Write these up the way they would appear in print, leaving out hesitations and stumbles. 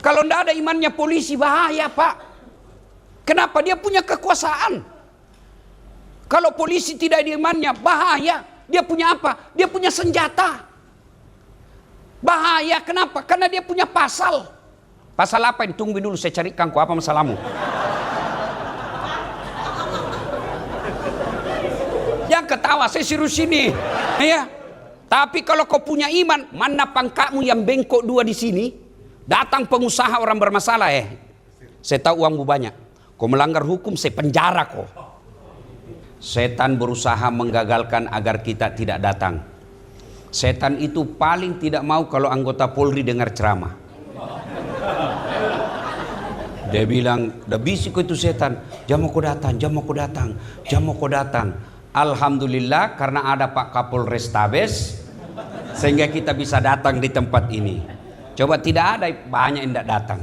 Kalau tidak ada imannya polisi bahaya, Pak. Kenapa? Dia punya kekuasaan. Kalau polisi tidak ada imannya bahaya. Dia punya apa? Dia punya senjata. Bahaya, kenapa? Karena dia punya pasal. Pasal apa ini? Tunggu dulu, saya carikan kau apa masalahmu. Jangan ketawa, saya suruh sini. Ya. Tapi kalau kau punya iman, mana pangkatmu yang bengkok dua di sini? Datang pengusaha orang bermasalah, saya tahu uangmu banyak. Kau melanggar hukum, saya penjara kau. Setan berusaha menggagalkan agar kita tidak datang. Setan itu paling tidak mau kalau anggota Polri dengar ceramah. Dia bilang, "Dah bisik itu setan, jam aku datang, jam aku datang, jam aku datang." Alhamdulillah karena ada Pak Kapolres Tabes, sehingga kita bisa datang di tempat ini. Coba tidak ada, banyak yang tidak datang.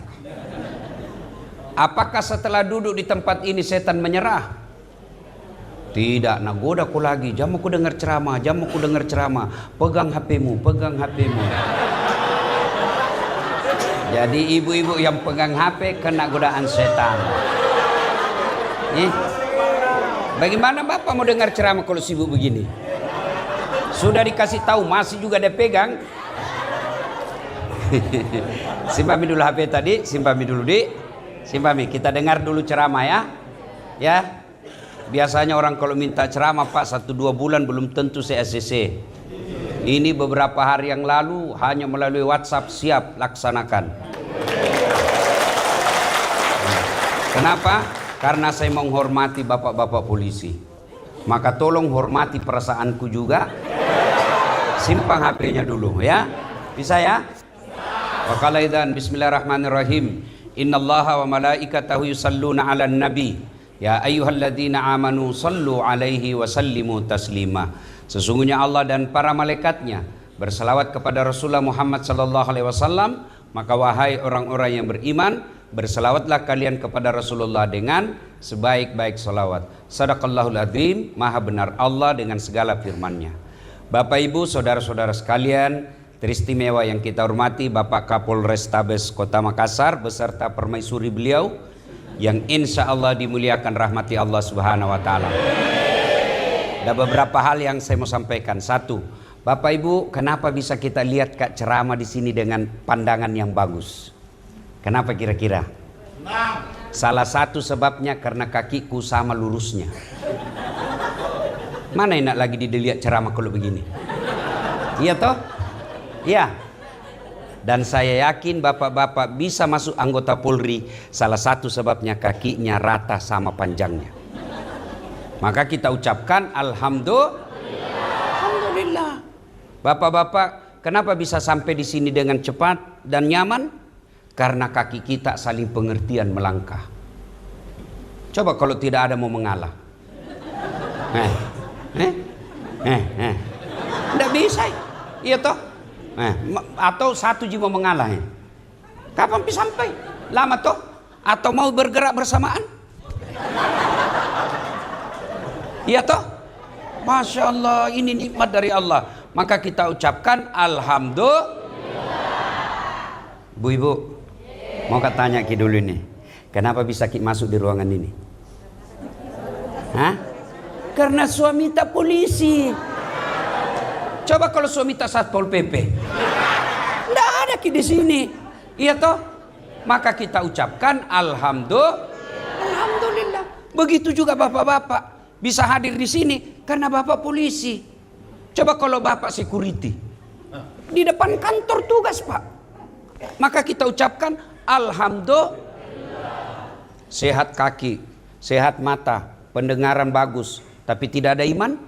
Apakah setelah duduk di tempat ini setan menyerah? Tidak, nagoda aku lagi. Jam aku dengar ceramah, jam aku dengar ceramah. Pegang HP-mu, pegang HP-mu. Jadi ibu-ibu yang pegang HP kena godaan setan. Bagaimana Bapak mau dengar ceramah kalau sibuk begini? Sudah dikasih tahu masih juga dia pegang. Simpami dulu HP tadi, simpami dulu simpami. Kita dengar dulu ceramah ya. Ya. Biasanya orang kalau minta ceramah Pak 1-2 bulan belum tentu saya ACC. Ini beberapa hari yang lalu hanya melalui WhatsApp, siap laksanakan. Kenapa? Karena saya menghormati bapak-bapak polisi. Maka tolong hormati perasaanku juga. Simpang HP-nya dulu ya. Bisa ya? Wa qala idzan bismillahirrahmanirrahim. Innallaha wa malaikatahu yusalluna 'alan nabi. Ya ayyuhalladzina amanu sallu 'alaihi wa sallimu taslima. Sesungguhnya Allah dan para malaikatnya berselawat kepada Rasulullah Muhammad sallallahu alaihi wasallam, maka wahai orang-orang yang beriman, berselawatlah kalian kepada Rasulullah dengan sebaik-baik salawat. Shadaqallahul adzim, maha benar Allah dengan segala firman-Nya. Bapak Ibu, saudara-saudara sekalian, teristimewa yang kita hormati Bapak Kapolres Tabes Kota Makassar beserta permaisuri beliau yang insya Allah dimuliakan rahmati Allah Subhanahu wa Ta'ala. Ada beberapa hal yang saya mau sampaikan. Satu, Bapak Ibu, kenapa bisa kita lihat Kak ceramah di sini dengan pandangan yang bagus? Kenapa kira-kira? Salah satu sebabnya karena kakiku sama lurusnya. Mana enak lagi dilihat ceramah kalau begini? Iya toh? Iya. Dan saya yakin bapak-bapak bisa masuk anggota Polri, salah satu sebabnya kakinya rata sama panjangnya. Maka kita ucapkan Alhamdulillah. Bapak-bapak, kenapa bisa sampai di sini dengan cepat dan nyaman? Karena kaki kita saling pengertian melangkah. Coba kalau tidak ada mau mengalah. Tidak bisa. Iya toh? Atau satu jiwa mengalah. Kapan bisa sampai? Lama toh? Atau mau bergerak bersamaan? Iya toh? Masya Allah, ini nikmat dari Allah. Maka kita ucapkan Alhamdulillah. Bu Ibu, mau tanya Ki dulu nih, kenapa bisa Ki masuk di ruangan ini? Hah? Karena suami tak polisi. Coba kalau suami tak Satpol PP, nggak ada Ki di sini, iya toh? Maka kita ucapkan Alhamdulillah. Begitu juga bapak-bapak bisa hadir di sini karena bapak polisi. Coba kalau bapak security di depan kantor tugas Pak, maka kita ucapkan Alhamdulillah. Sehat kaki, sehat mata, pendengaran bagus, tapi tidak ada iman,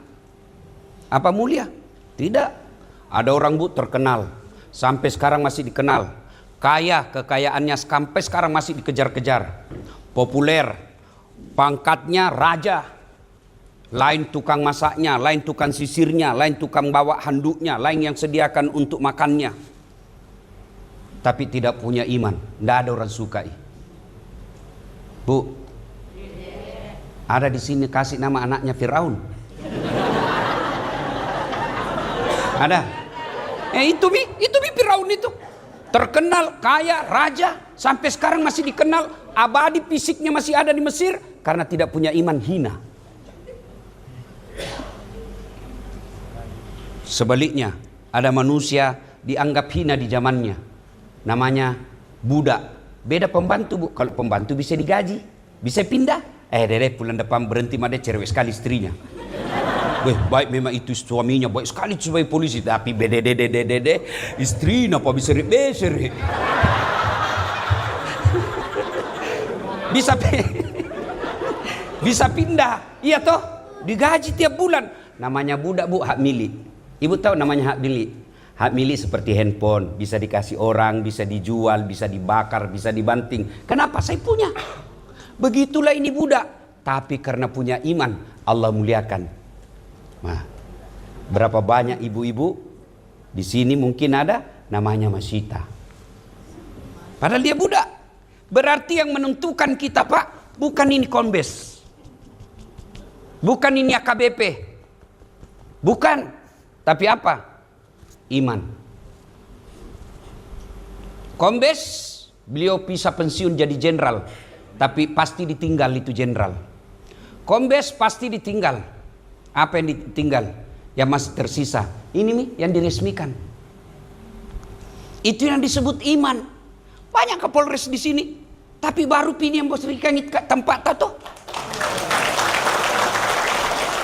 apa mulia? Tidak. Ada orang Bu terkenal, sampai sekarang masih dikenal, kaya, kekayaannya sampai sekarang masih dikejar-kejar, populer, pangkatnya raja, lain tukang masaknya, lain tukang sisirnya, lain tukang bawa handuknya, lain yang sediakan untuk makannya, tapi tidak punya iman. Tidak ada orang sukai. Bu, ada di sini kasih nama anaknya Firaun? Ada? Itu Firaun itu. terkenal, kaya, raja, sampai sekarang masih dikenal, abadi fisiknya masih ada di Mesir, karena tidak punya iman, hina. Sebaliknya, ada manusia dianggap hina di zamannya, namanya budak. Beda pembantu, Bu. Kalau pembantu bisa digaji, bisa pindah. Dede bulan depan berhenti, made cerewet sekali istrinya. Baik memang itu suaminya, baik sekali sebagai polisi, tapi bede istri napa bisa besar. Bisa pindah, iya toh, digaji tiap bulan. Namanya budak, Bu, hak milik. Ibu tahu namanya hak milik? Hak milik seperti handphone, bisa dikasih orang, bisa dijual, bisa dibakar, bisa dibanting. Kenapa? Saya punya. Begitulah ini budak, tapi karena punya iman, Allah muliakan. Nah, berapa banyak ibu-ibu di sini mungkin ada namanya Masita. Padahal dia budak. Berarti yang menentukan kita, Pak, bukan ini Kombes, bukan ini AKBP, bukan, tapi apa? Iman. Kombes, beliau bisa pensiun jadi jenderal, tapi pasti ditinggal itu jenderal. Kombes pasti ditinggal. Apa yang ditinggal? Yang masih tersisa. Ini nih yang diresmikan. Itu yang disebut iman. Banyak Kapolres di sini, tapi baru pilih yang bos rikangit tempat tato.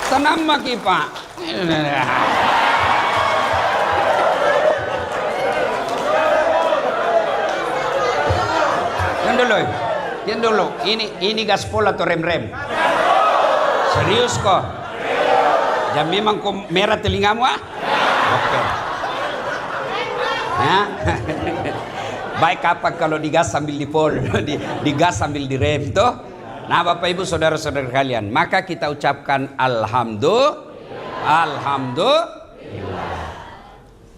Tenang maki Pak. Yang dulu. Ini gaspol atau rem-rem? Serius kok? Jam memang merah telingamu, ah? Oke. Ya. Baik apa kalau digas sambil dipol, digas sambil direm toh? Nah, Bapak Ibu saudara-saudara kalian, maka kita ucapkan alhamdulillah.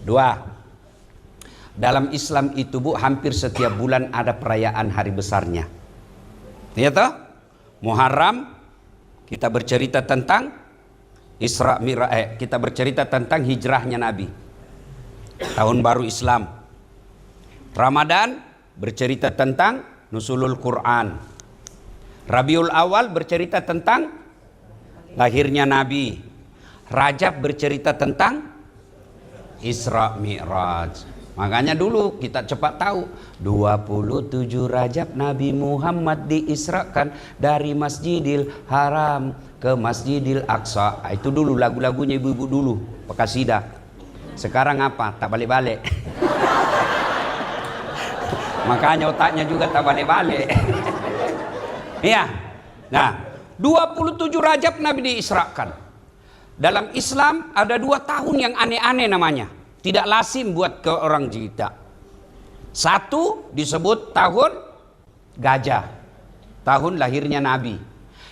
Dua. Dalam Islam itu, Bu, hampir setiap bulan ada perayaan hari besarnya. Iya toh? Muharram kita bercerita tentang Isra Mi'raj, kita bercerita tentang hijrahnya Nabi, tahun baru Islam. Ramadan bercerita tentang nuzulul Quran. Rabiul Awal bercerita tentang lahirnya Nabi. Rajab bercerita tentang Isra Mi'raj. Makanya dulu kita cepat tahu 27 Rajab Nabi Muhammad diisrakan dari Masjidil Haram ke Masjidil Aqsa. Itu dulu lagu-lagunya ibu-ibu dulu, Pekasida. Sekarang apa? Tak balik-balik. Makanya otaknya juga tak balik-balik. Iya. Nah, 27 Rajab Nabi diisrakan. Dalam Islam ada 2 tahun yang aneh-aneh namanya. Tidak lazim buat ke orang kita. Satu disebut tahun gajah, tahun lahirnya Nabi.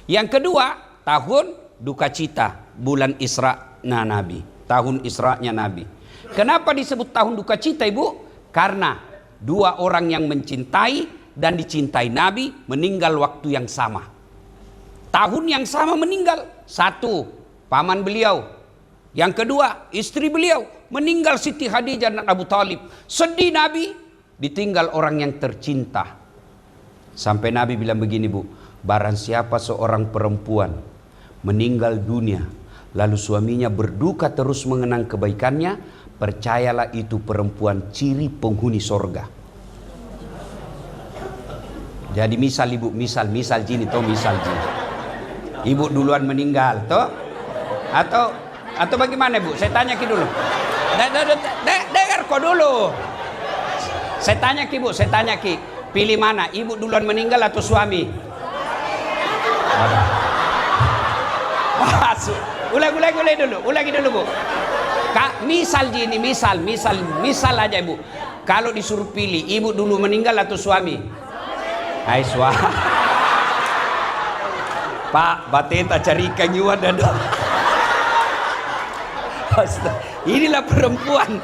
Yang kedua tahun duka cita, bulan Isra-nya Nabi, tahun Isra-nya Nabi. Kenapa disebut tahun duka cita, Ibu? Karena 2 orang yang mencintai dan dicintai Nabi meninggal waktu yang sama. Tahun yang sama meninggal. Satu, paman beliau. Yang kedua, istri beliau meninggal, Siti Khadijah dan Abu Talib. Sedih Nabi, ditinggal orang yang tercinta. Sampai Nabi bilang begini, Bu, barang siapa seorang perempuan meninggal dunia, lalu suaminya berduka terus mengenang kebaikannya, percayalah itu perempuan ciri penghuni sorga. Jadi misal Ibu, misal gini toh, misal gini. Ibu duluan meninggal toh, atau bagaimana, Bu? Saya tanya ki dulu. Dengar kok dulu. Saya tanya ki, Bu, saya tanya ki. Pilih mana? Ibu duluan meninggal atau suami? Ulangi dulu, Bu. Misal gini, misal aja, Bu. Kalau disuruh pilih, ibu dulu meninggal atau suami? Hai, suami. Pak, bateta carikan juga dada. Inilah perempuan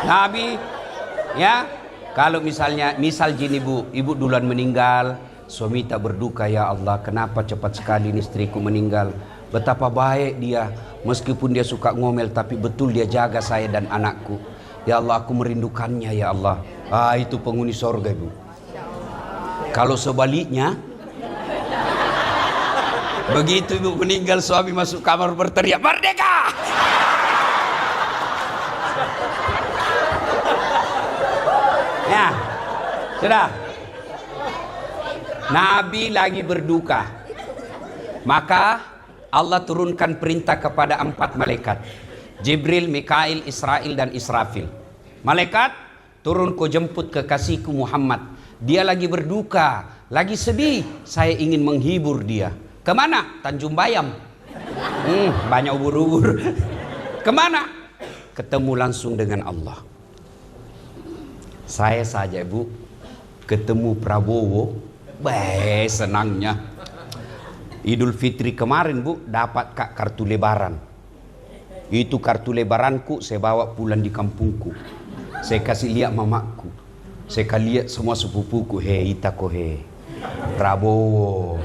Nabi, ya. Kalau misal gini, Bu, ibu duluan meninggal, suami tak berduka, ya Allah, kenapa cepat sekali ini istriku meninggal. Betapa baik dia, meskipun dia suka ngomel, tapi betul dia jaga saya dan anakku. Ya Allah, aku merindukannya ya Allah. Itu penghuni sorga, Ibu. Kalau sebaliknya, begitu Ibu meninggal, suami masuk kamar berteriak, "Merdeka!" Ya, sudah. Nabi lagi berduka. Maka Allah turunkan perintah kepada 4 malaikat. Jibril, Mikail, Israel, dan Israfil. Malaikat, turun kau jemput kekasihku Muhammad. Dia lagi berduka, lagi sedih. Saya ingin menghibur dia. Kemana? Tanjung Bayam. Banyak ubur-ubur. Kemana? Ketemu langsung dengan Allah. Saya saja, Bu, ketemu Prabowo, senangnya. Idul Fitri kemarin, Bu, dapat kartu lebaran. Itu kartu lebaranku saya bawa pulang di kampungku. Saya kasih lihat mamaku. Saya lihat semua sepupuku, Prabowo.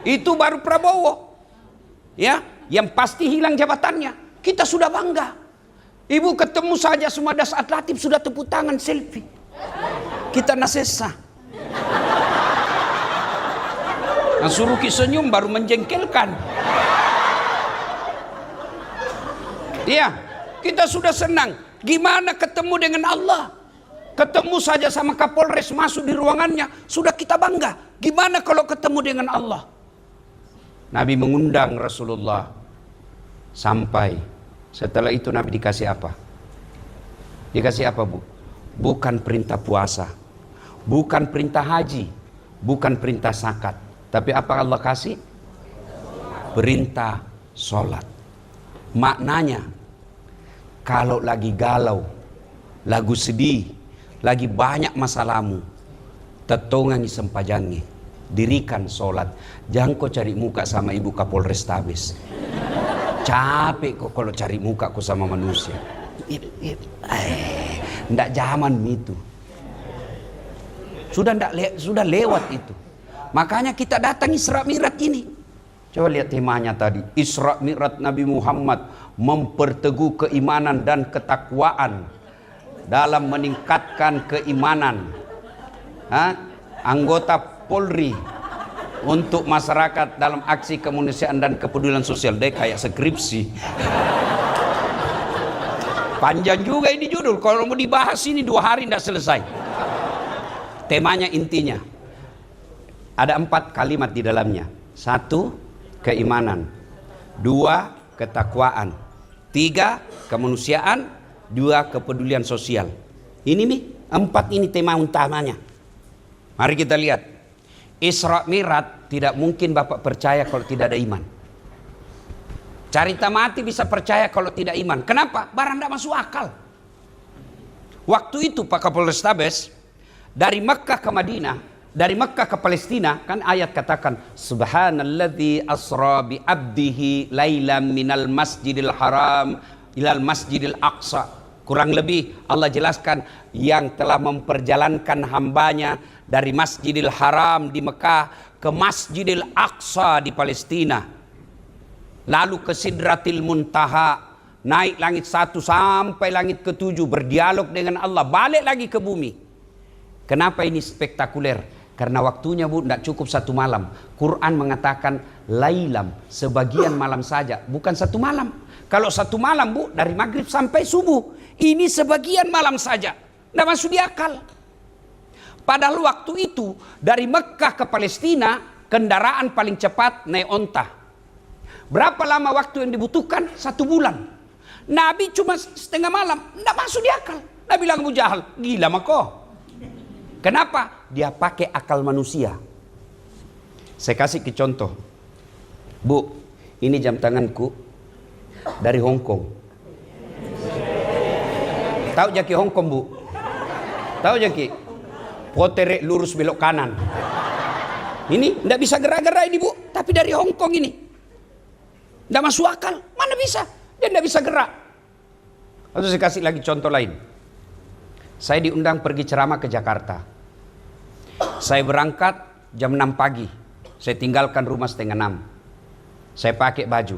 Itu baru Prabowo. Ya, yang pasti hilang jabatannya. Kita sudah bangga. Ibu ketemu saja semua Dasat Latif sudah tepuk tangan selfie. Kita nasesa. Nah, suruh senyum baru menjengkelkan. Iya, kita sudah senang. Gimana ketemu dengan Allah? Ketemu saja sama Kapolres masuk di ruangannya, sudah kita bangga. Gimana kalau ketemu dengan Allah? Nabi mengundang Rasulullah. Sampai setelah itu Nabi dikasih apa? Dikasih apa, Bu? Bukan perintah puasa, bukan perintah haji, bukan perintah zakat. Tapi apa Allah kasih? Perintah sholat. Maknanya, kalau lagi galau, lagu sedih, lagi banyak masalahmu, tetongangi sempajangi, dirikan sholat. Jangan kau cari muka sama Ibu Kapolres Tabes. Capek kok kalau cari muka kau sama manusia. Ndak zaman itu. Sudah lewat itu. Makanya kita datang Isra Mi'raj ini. Coba lihat temanya tadi. Isra Mi'raj Nabi Muhammad memperteguh keimanan dan ketakwaan dalam meningkatkan keimanan anggota Polri untuk masyarakat dalam aksi kemanusiaan dan kepedulian sosial. Deh kayak skripsi. Panjang juga ini judul. Kalau mau dibahas ini 2 hari tidak selesai. Temanya intinya ada 4 kalimat di dalamnya. 1, keimanan. 2, ketakwaan. 3, kemanusiaan. 2, kepedulian sosial. Ini nih 4 ini tema utamanya. Mari kita lihat. Isra Mi'raj tidak mungkin Bapak percaya kalau tidak ada iman. Carita mati bisa percaya kalau tidak iman. Kenapa? Barang tidak masuk akal. Waktu itu Pak Kapolres Tabes dari Mekah ke Madinah, dari Mekah ke Palestina, kan ayat katakan subhanalladzi asra bi abdihi lailam minal masjidil haram ilal masjidil aqsa. Kurang lebih Allah jelaskan yang telah memperjalankan hambanya dari Masjidil Haram di Mekah ke Masjidil Aqsa di Palestina. Lalu ke Sidratil Muntaha, naik langit 1 sampai langit ke-7, berdialog dengan Allah, balik lagi ke bumi. Kenapa ini spektakuler? Karena waktunya, Bu, tidak cukup 1 malam. Quran mengatakan lailam, sebagian malam saja, bukan 1 malam. Kalau 1 malam, Bu, dari maghrib sampai subuh. Ini sebagian malam saja. Tidak masuk di akal. Padahal waktu itu dari Mekah ke Palestina kendaraan paling cepat naik onta. Berapa lama waktu yang dibutuhkan? 1 bulan. Nabi cuma setengah malam. Tidak masuk di akal. Nabi bilang Abu Jahal, gila mako. Kenapa? Dia pakai akal manusia. Saya kasih ke contoh. Bu, ini jam tanganku dari Hong Kong. Tahu jaki Hong Kong, Bu? Tahu jaki? Potere lurus belok kanan. Ini tidak bisa gerak-gerak ini, Bu. Tapi dari Hong Kong ini. Tidak masuk akal. Mana bisa? Dia tidak bisa gerak. Lalu saya kasih lagi contoh lain. Saya diundang pergi ceramah ke Jakarta. Saya berangkat jam 6 pagi. Saya tinggalkan rumah setengah 6. Saya pakai baju.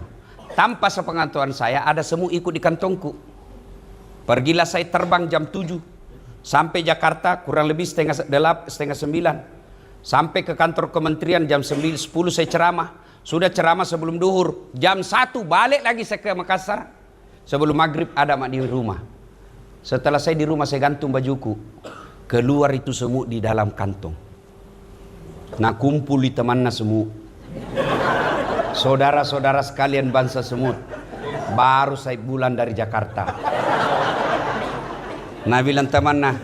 Tanpa sepengetahuan saya ada semut ikut di kantongku. Pergilah saya terbang jam 7. Sampai Jakarta kurang lebih setengah 9. Sampai ke kantor kementerian jam 10 saya ceramah. Sudah ceramah sebelum duhur. Jam 1 balik lagi saya ke Makassar. Sebelum maghrib ada mak di rumah. Setelah saya di rumah saya gantung bajuku. Keluar itu semut di dalam kantong. Nah kumpul di temannya semut. Saudara-saudara sekalian bangsa semut. Baru saya bulan dari Jakarta. Nah bilang temannya,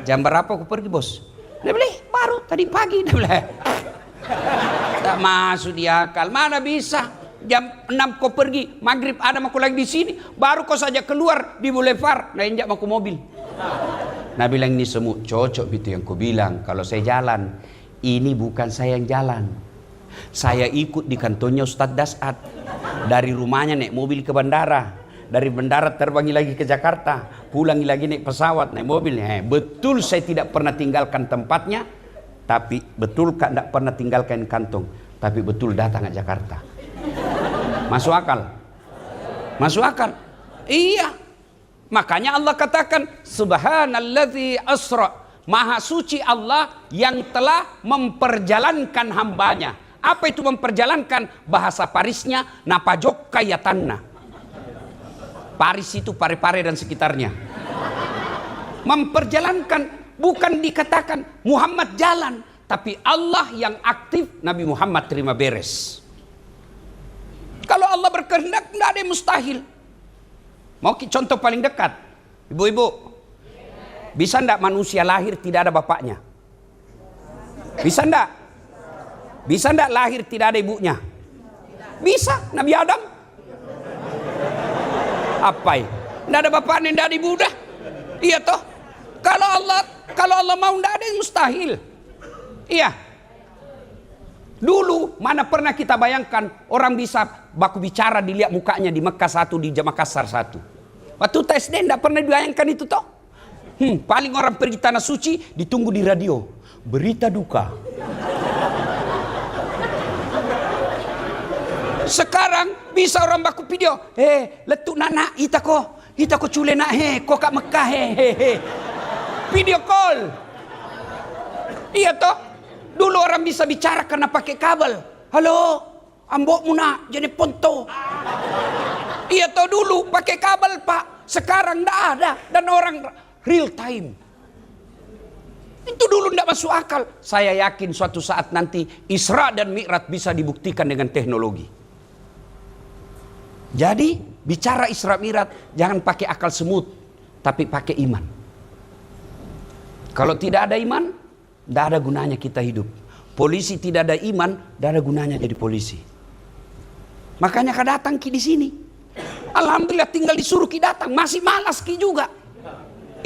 jam berapa aku pergi bos? Dia bilang, baru tadi pagi. Dia bilang, tak masuk di akal. Mana bisa? Jam 6 kau pergi, maghrib ada aku lagi di sini. Baru kau saja keluar di boulevard. Nah injak aku mobil. Nah bilang ini semut cocok itu yang kau bilang. Kalau saya jalan, ini bukan saya yang jalan. Saya ikut di kantornya Ustadz Dasat. Dari rumahnya naik mobil ke bandara. Dari bandara terbangi lagi ke Jakarta, pulangi lagi naik pesawat, naik mobilnya. Betul saya tidak pernah tinggalkan tempatnya, tapi betul tidak pernah tinggalkan kantong, tapi betul datang ke Jakarta. Masuk akal? Masuk akal? Iya. Makanya Allah katakan, Subhanalladzi asra. Maha suci Allah yang telah memperjalankan hambanya. Apa itu memperjalankan? Bahasa Parisnya, napajok kayatanna. Paris itu pare-pare dan sekitarnya. Memperjalankan, bukan dikatakan Muhammad jalan, tapi Allah yang aktif, Nabi Muhammad terima beres. Kalau Allah berkehendak, tidak ada yang mustahil. Mau contoh paling dekat, ibu-ibu, bisa tidak manusia lahir tidak ada bapaknya? Bisa tidak? Bisa tidak lahir tidak ada ibunya? Bisa, Nabi Adam. Apa ya? Tidak ada bapaknya, tidak ada ibu dah. Iya toh. Kalau Allah mau tidak ada yang mustahil. Iya. Dulu mana pernah kita bayangkan orang bisa baku bicara dilihat mukanya di Mekah satu, di Makassar satu. Waktu tes SD tidak pernah dibayangkan itu toh. Paling orang pergi tanah suci ditunggu di radio. Berita duka. Sekarang bisa orang baku video, letuk nak itako cule nak kok kat Mekah video call. Iya toh. Dulu orang bisa bicara karena pakai kabel. Halo, ambokmu nak jadi ponto. Iya toh dulu pakai kabel pak. Sekarang tidak ada dan orang real time. Itu dulu tidak masuk akal. Saya yakin suatu saat nanti Isra dan Mi'raj bisa dibuktikan dengan teknologi. Jadi bicara Isra Mi'raj jangan pakai akal semut, tapi pakai iman. Kalau tidak ada iman, tidak ada gunanya kita hidup. Polisi tidak ada iman, tidak ada gunanya jadi polisi. Makanya kau datang ki di sini. Alhamdulillah tinggal disuruh ki datang, masih malas ki juga.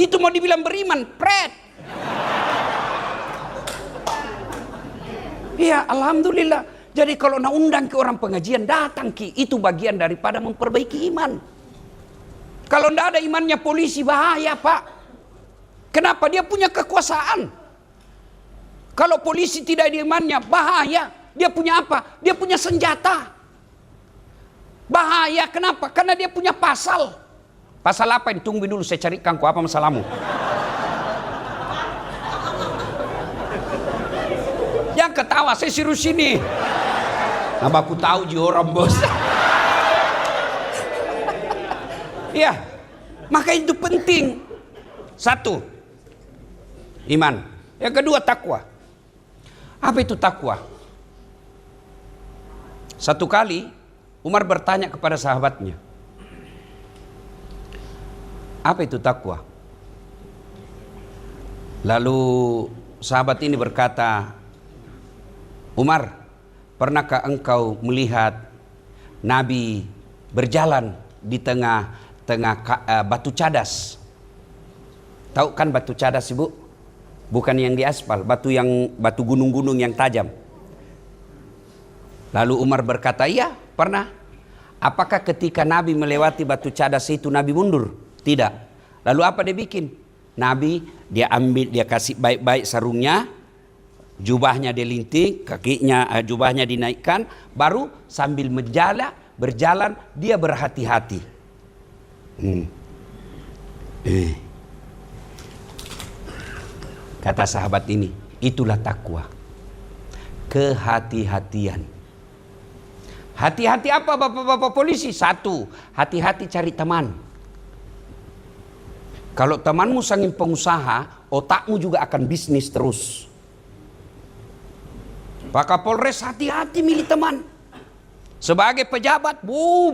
Itu mau dibilang beriman, pret. Iya, alhamdulillah. Jadi kalau nak undang ke orang pengajian, datang ki. Itu bagian daripada memperbaiki iman. Kalau tidak ada imannya polisi, bahaya pak. Kenapa? Dia punya kekuasaan. Kalau polisi tidak ada imannya, bahaya. Dia punya apa? Dia punya senjata. Bahaya, kenapa? Karena dia punya pasal. Pasal apa ini? Tunggu dulu, saya carikan kau apa masalahmu. Jangan ketawa, saya serius sini. Nah, aku tahu orang bos. Iya, maka itu penting. Satu, iman. Yang kedua, takwa. Apa itu takwa? Satu kali Umar bertanya kepada sahabatnya, apa itu takwa? Lalu sahabat ini berkata, Umar, pernahkah engkau melihat Nabi berjalan di tengah batu cadas? Tahu kan batu cadas ibu? Bukan yang di aspal, batu gunung-gunung yang tajam. Lalu Umar berkata, iya pernah. Apakah ketika Nabi melewati batu cadas itu Nabi mundur? Tidak. Lalu apa dia bikin? Nabi dia ambil, dia kasih baik-baik sarungnya, jubahnya dilinting, kakinya jubahnya dinaikkan, baru sambil berjalan dia berhati-hati. Kata sahabat ini, itulah takwa. Kehati-hatian. Hati-hati apa bapak-bapak polisi? Satu, hati-hati cari teman. Kalau temanmu sangin pengusaha, otakmu juga akan bisnis terus. Pak Kapolres hati-hati milih teman. Sebagai pejabat,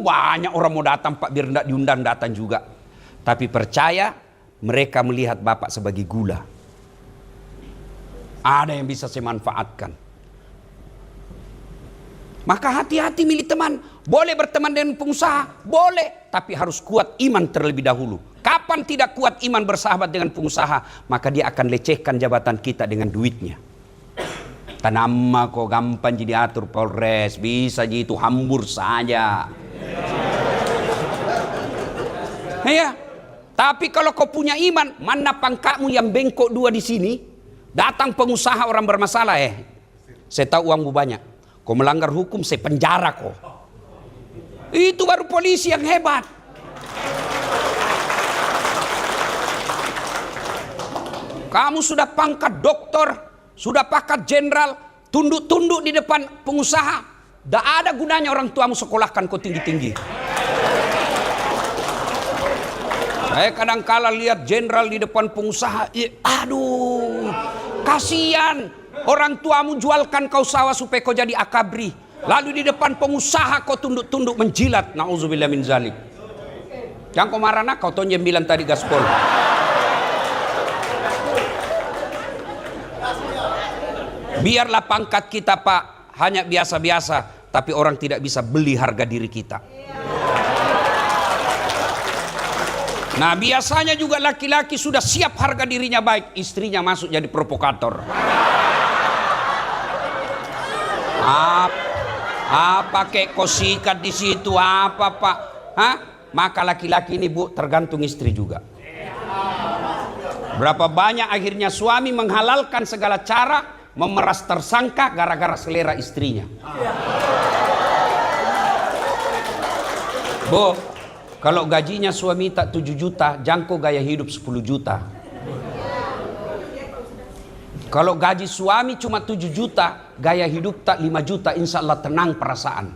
banyak orang mau datang Pak, biar tidak diundang datang juga. Tapi percaya, mereka melihat Bapak sebagai gula. Ada yang bisa saya manfaatkan. Maka hati-hati milih teman. Boleh berteman dengan pengusaha, boleh. Tapi harus kuat iman terlebih dahulu. Kapan tidak kuat iman bersahabat dengan pengusaha, maka dia akan lecehkan jabatan kita dengan duitnya. Tanama kok gampang jadi atur Polres, bisa jadi itu hambur saja. Ya, tapi kalau kau punya iman, mana pangkatmu yang bengkok dua di sini, datang pengusaha orang bermasalah, saya tahu uangmu banyak, kau melanggar hukum, saya penjara kau. Itu baru polisi yang hebat. Kamu sudah pangkat doktor, sudah pangkat jenderal, tunduk-tunduk di depan pengusaha. Tidak ada gunanya orang tuamu sekolahkan kau tinggi-tinggi. Saya kadang-kala lihat jenderal di depan pengusaha, aduh, kasihan. Orang tuamu jualkan kau sawah supaya kau jadi akabri. Lalu di depan pengusaha kau tunduk-tunduk menjilat. Nauzubillah min zalik. Yang kau marah nak, kau tonjem bilang tadi gaspol. Biarlah pangkat kita Pak hanya biasa-biasa, tapi orang tidak bisa beli harga diri kita. Nah biasanya juga laki-laki sudah siap harga dirinya baik, istrinya masuk jadi provokator. Apa kek kau sikat di situ apa Pak? Hah? Maka laki-laki ini Bu tergantung istri juga. Berapa banyak akhirnya suami menghalalkan segala cara memeras tersangka gara-gara selera istrinya. Bu, kalau gajinya suami tak 7 juta, jangkau gaya hidup 10 juta. Kalau gaji suami cuma 7 juta, gaya hidup tak 5 juta, insya Allah tenang perasaan.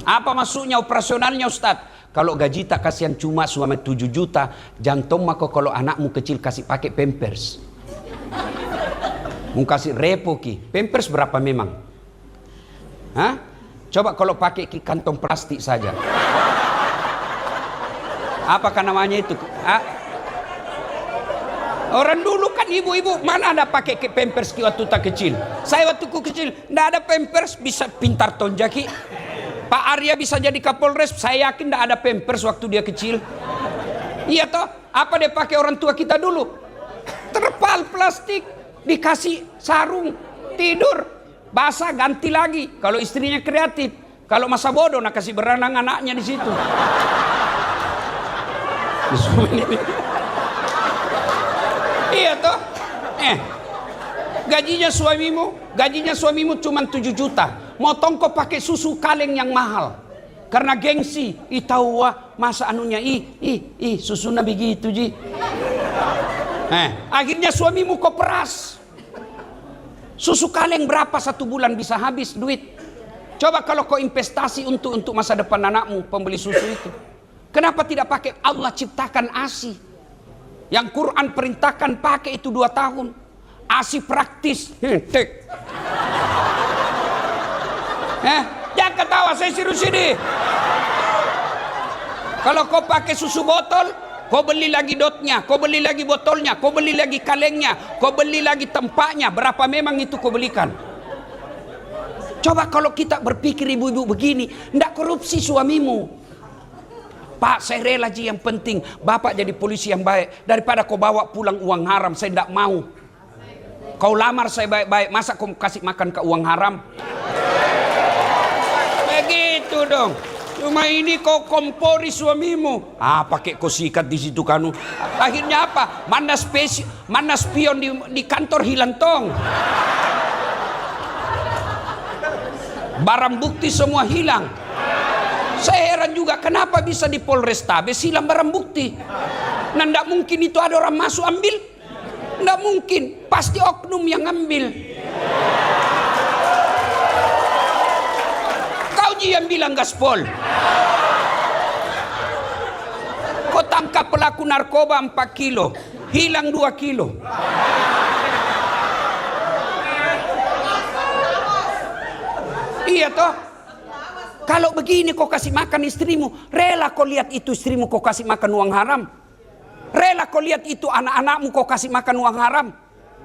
Apa maksudnya operasionalnya Ustadz? Kalau gaji tak kasihan cuma suami 7 juta, jantung maka kalau anakmu kecil kasih pakai pampers. Mau kasih repo ki, pampers berapa memang? Hah? Coba kalau pakai ki kantong plastik saja. Apakah namanya itu? Orang dulu kan ibu-ibu mana ada pakai pampers ki waktu tak kecil. Saya waktu ku kecil ndak ada pampers, bisa pintar tonjaki. Pak Arya bisa jadi Kapolres, saya yakin ndak ada pampers waktu dia kecil. Iya toh? Apa dia pakai orang tua kita dulu? Terpal plastik. Dikasih sarung, tidur, basah ganti lagi. Kalau istrinya kreatif, kalau masa bodoh nak kasih berenang anaknya di situ. Iya toh? Gajinya suamimu cuma 7 juta. Motong kau pakai susu kaleng yang mahal. Karena gengsi, tahu masa anunya susunya begitu ji. Akhirnya suamimu kau peras. Susu kaleng berapa satu bulan bisa habis duit. Coba kalau kau investasi untuk masa depan anakmu pembeli susu itu. Kenapa tidak pakai Allah ciptakan ASI? Yang Quran perintahkan pakai itu 2 tahun. ASI praktis. Jangan ketawa, saya serius ini. Kalau kau pakai susu botol, kau beli lagi dotnya, kau beli lagi botolnya, kau beli lagi kalengnya, kau beli lagi tempatnya. Berapa memang itu kau belikan? Coba kalau kita berpikir ibu-ibu begini, ndak korupsi suamimu. Pak, saya rela ji, yang penting bapak jadi polisi yang baik. Daripada kau bawa pulang uang haram, saya ndak mau. Kau lamar saya baik-baik, masa kau kasih makan ke uang haram? Begitu dong. Cuma ini kau kompori suamimu. Pakai kau sikat di situ kanu. Akhirnya apa? Mana spion di kantor hilang tong. Barang bukti semua hilang. Saya heran Heran juga kenapa bisa di Polrestabes hilang barang bukti. Nah, ndak mungkin itu ada orang masuk ambil. Ndak mungkin, pasti oknum yang ngambil. Kau yang bilang gaspol. Kau tangkap pelaku narkoba 4 kilo, hilang 2 kilo. Iya toh? Kalau begini kau kasih makan istrimu, rela kau lihat itu istrimu kau kasih makan uang haram? Rela kau lihat itu anak-anakmu kau kasih makan uang haram?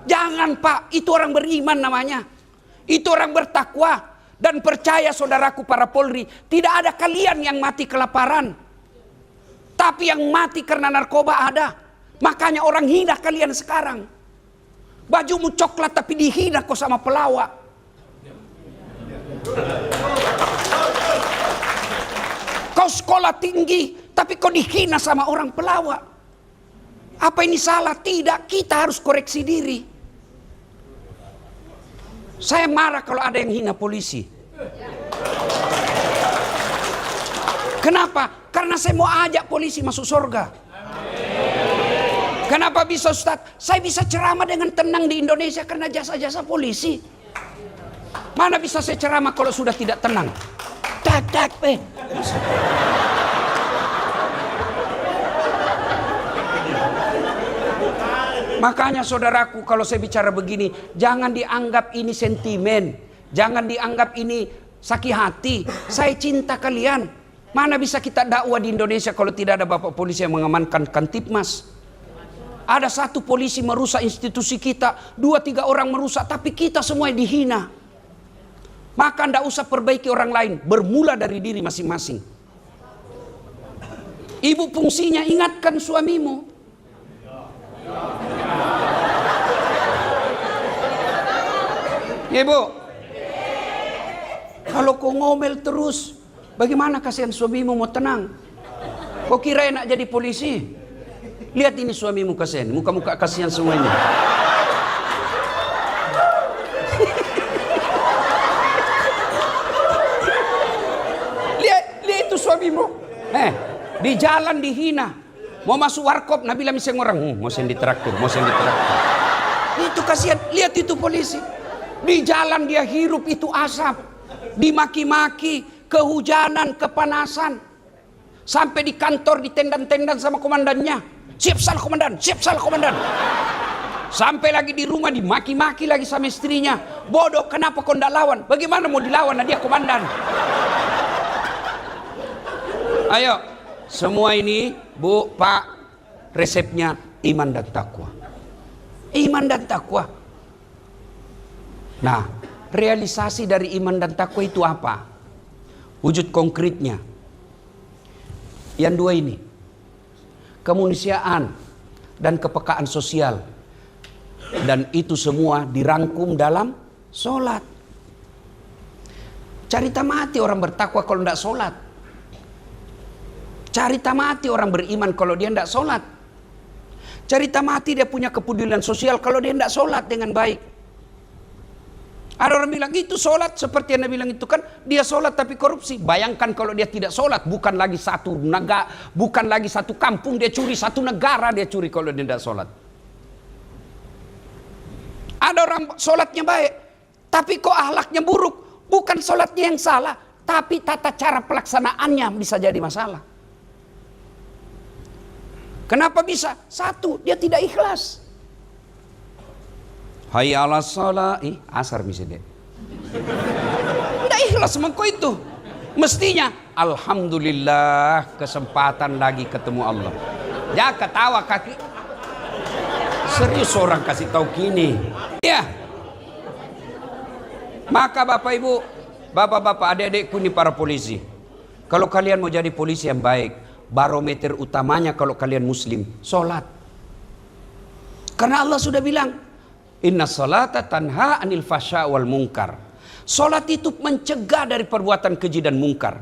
Jangan Pak, itu orang beriman namanya. Itu orang bertakwa. Dan percaya saudaraku para Polri, tidak ada kalian yang mati kelaparan. Tapi yang mati karena narkoba ada. Makanya orang hina kalian sekarang. Bajumu coklat tapi dihina kau sama pelawak. Kau sekolah tinggi tapi kau dihina sama orang pelawak. Apa ini salah? Tidak, kita harus koreksi diri. Saya marah kalau ada yang hina polisi. Kenapa? Karena saya mau ajak polisi masuk surga. Kenapa bisa Ustaz? Saya bisa ceramah dengan tenang di Indonesia karena jasa-jasa polisi. Mana bisa saya ceramah kalau sudah tidak tenang? Tak. Makanya saudaraku, kalau saya bicara begini, jangan dianggap ini sentimen, jangan dianggap ini sakit hati. Saya cinta kalian. Mana bisa kita dakwah di Indonesia kalau tidak ada bapak polisi yang mengamankan Kantipmas? Ada satu polisi merusak institusi kita, 2-3 orang merusak, tapi kita semua dihina. Maka tidak usah perbaiki orang lain, bermula dari diri masing-masing. Ibu fungsinya ingatkan suamimu. Ibu, kalau kau ngomel terus, bagaimana kasihan suamimu mau tenang? Kau kira enak jadi polisi? Lihat ini suamimu kasihan, muka-muka kasihan semuanya. lihat itu suamimu. Di jalan dihina. Mau masuk warkop, Nabila miseng orang, mau sen ditraktir. Itu kasihan, lihat itu polisi. Di jalan dia hirup itu asap, dimaki-maki, kehujanan, kepanasan. Sampai di kantor ditendan-tendan sama komandannya. Siap salah komandan, siap salah komandan. Sampai lagi di rumah dimaki-maki lagi sama istrinya. Bodoh, kenapa kau tidak lawan? Bagaimana mau dilawan? Nah, dia komandan. Ayo, semua ini Bu, Pak, resepnya iman dan takwa. Iman dan takwa. Nah, realisasi dari iman dan takwa itu apa? Wujud konkretnya. Yang dua ini. Kemanusiaan dan kepekaan sosial. Dan itu semua dirangkum dalam sholat. Cari mati orang bertakwa kalau tidak sholat. Cari mati orang beriman kalau dia tidak sholat. Cari mati dia punya kepedulian sosial kalau dia tidak sholat dengan baik. Ada orang bilang itu sholat seperti yang Anda bilang itu kan dia sholat tapi korupsi. Bayangkan kalau dia tidak sholat, bukan lagi satu negara, bukan lagi satu kampung dia curi, satu negara dia curi kalau dia tidak sholat. Ada orang sholatnya baik, tapi kok akhlaknya buruk. Bukan sholatnya yang salah, tapi tata cara pelaksanaannya bisa jadi masalah. Kenapa bisa? Satu, dia tidak ikhlas. Hayya 'alas shalah, asar misalnya. Tidak ikhlas mengko itu. Mestinya alhamdulillah kesempatan lagi ketemu Allah. Ya ketawa kaki. Serius orang kasih tahu gini. Ya. Maka Bapak Ibu, Bapak-bapak, adik-adikku ini para polisi. Kalau kalian mau jadi polisi yang baik, barometer utamanya kalau kalian muslim, sholat. Karena Allah sudah bilang, inna sholata tanha anil fasya wal munkar. Sholat itu mencegah dari perbuatan keji dan mungkar.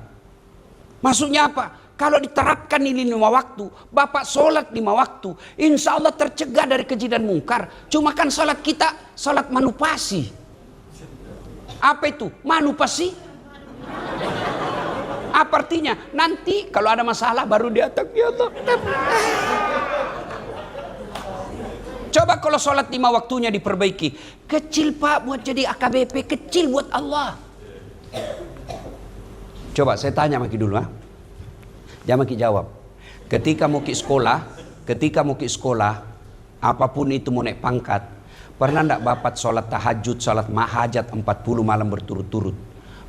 Maksudnya apa? Kalau diterapkan ini 5 waktu, Bapak sholat 5 waktu, insya Allah tercegah dari keji dan mungkar. Cuma kan sholat kita, sholat manupasi. Apa itu? Manupasi? Apa artinya? Nanti kalau ada masalah baru dia tak. Coba kalau sholat 5 waktunya diperbaiki. Kecil Pak buat jadi AKBP, kecil buat Allah. Coba saya tanya maki dulu, jangan maki jawab. Ketika mau ke sekolah, apapun itu mau naik pangkat, pernah ndak Bapak sholat tahajud, sholat hajat 40 malam berturut-turut?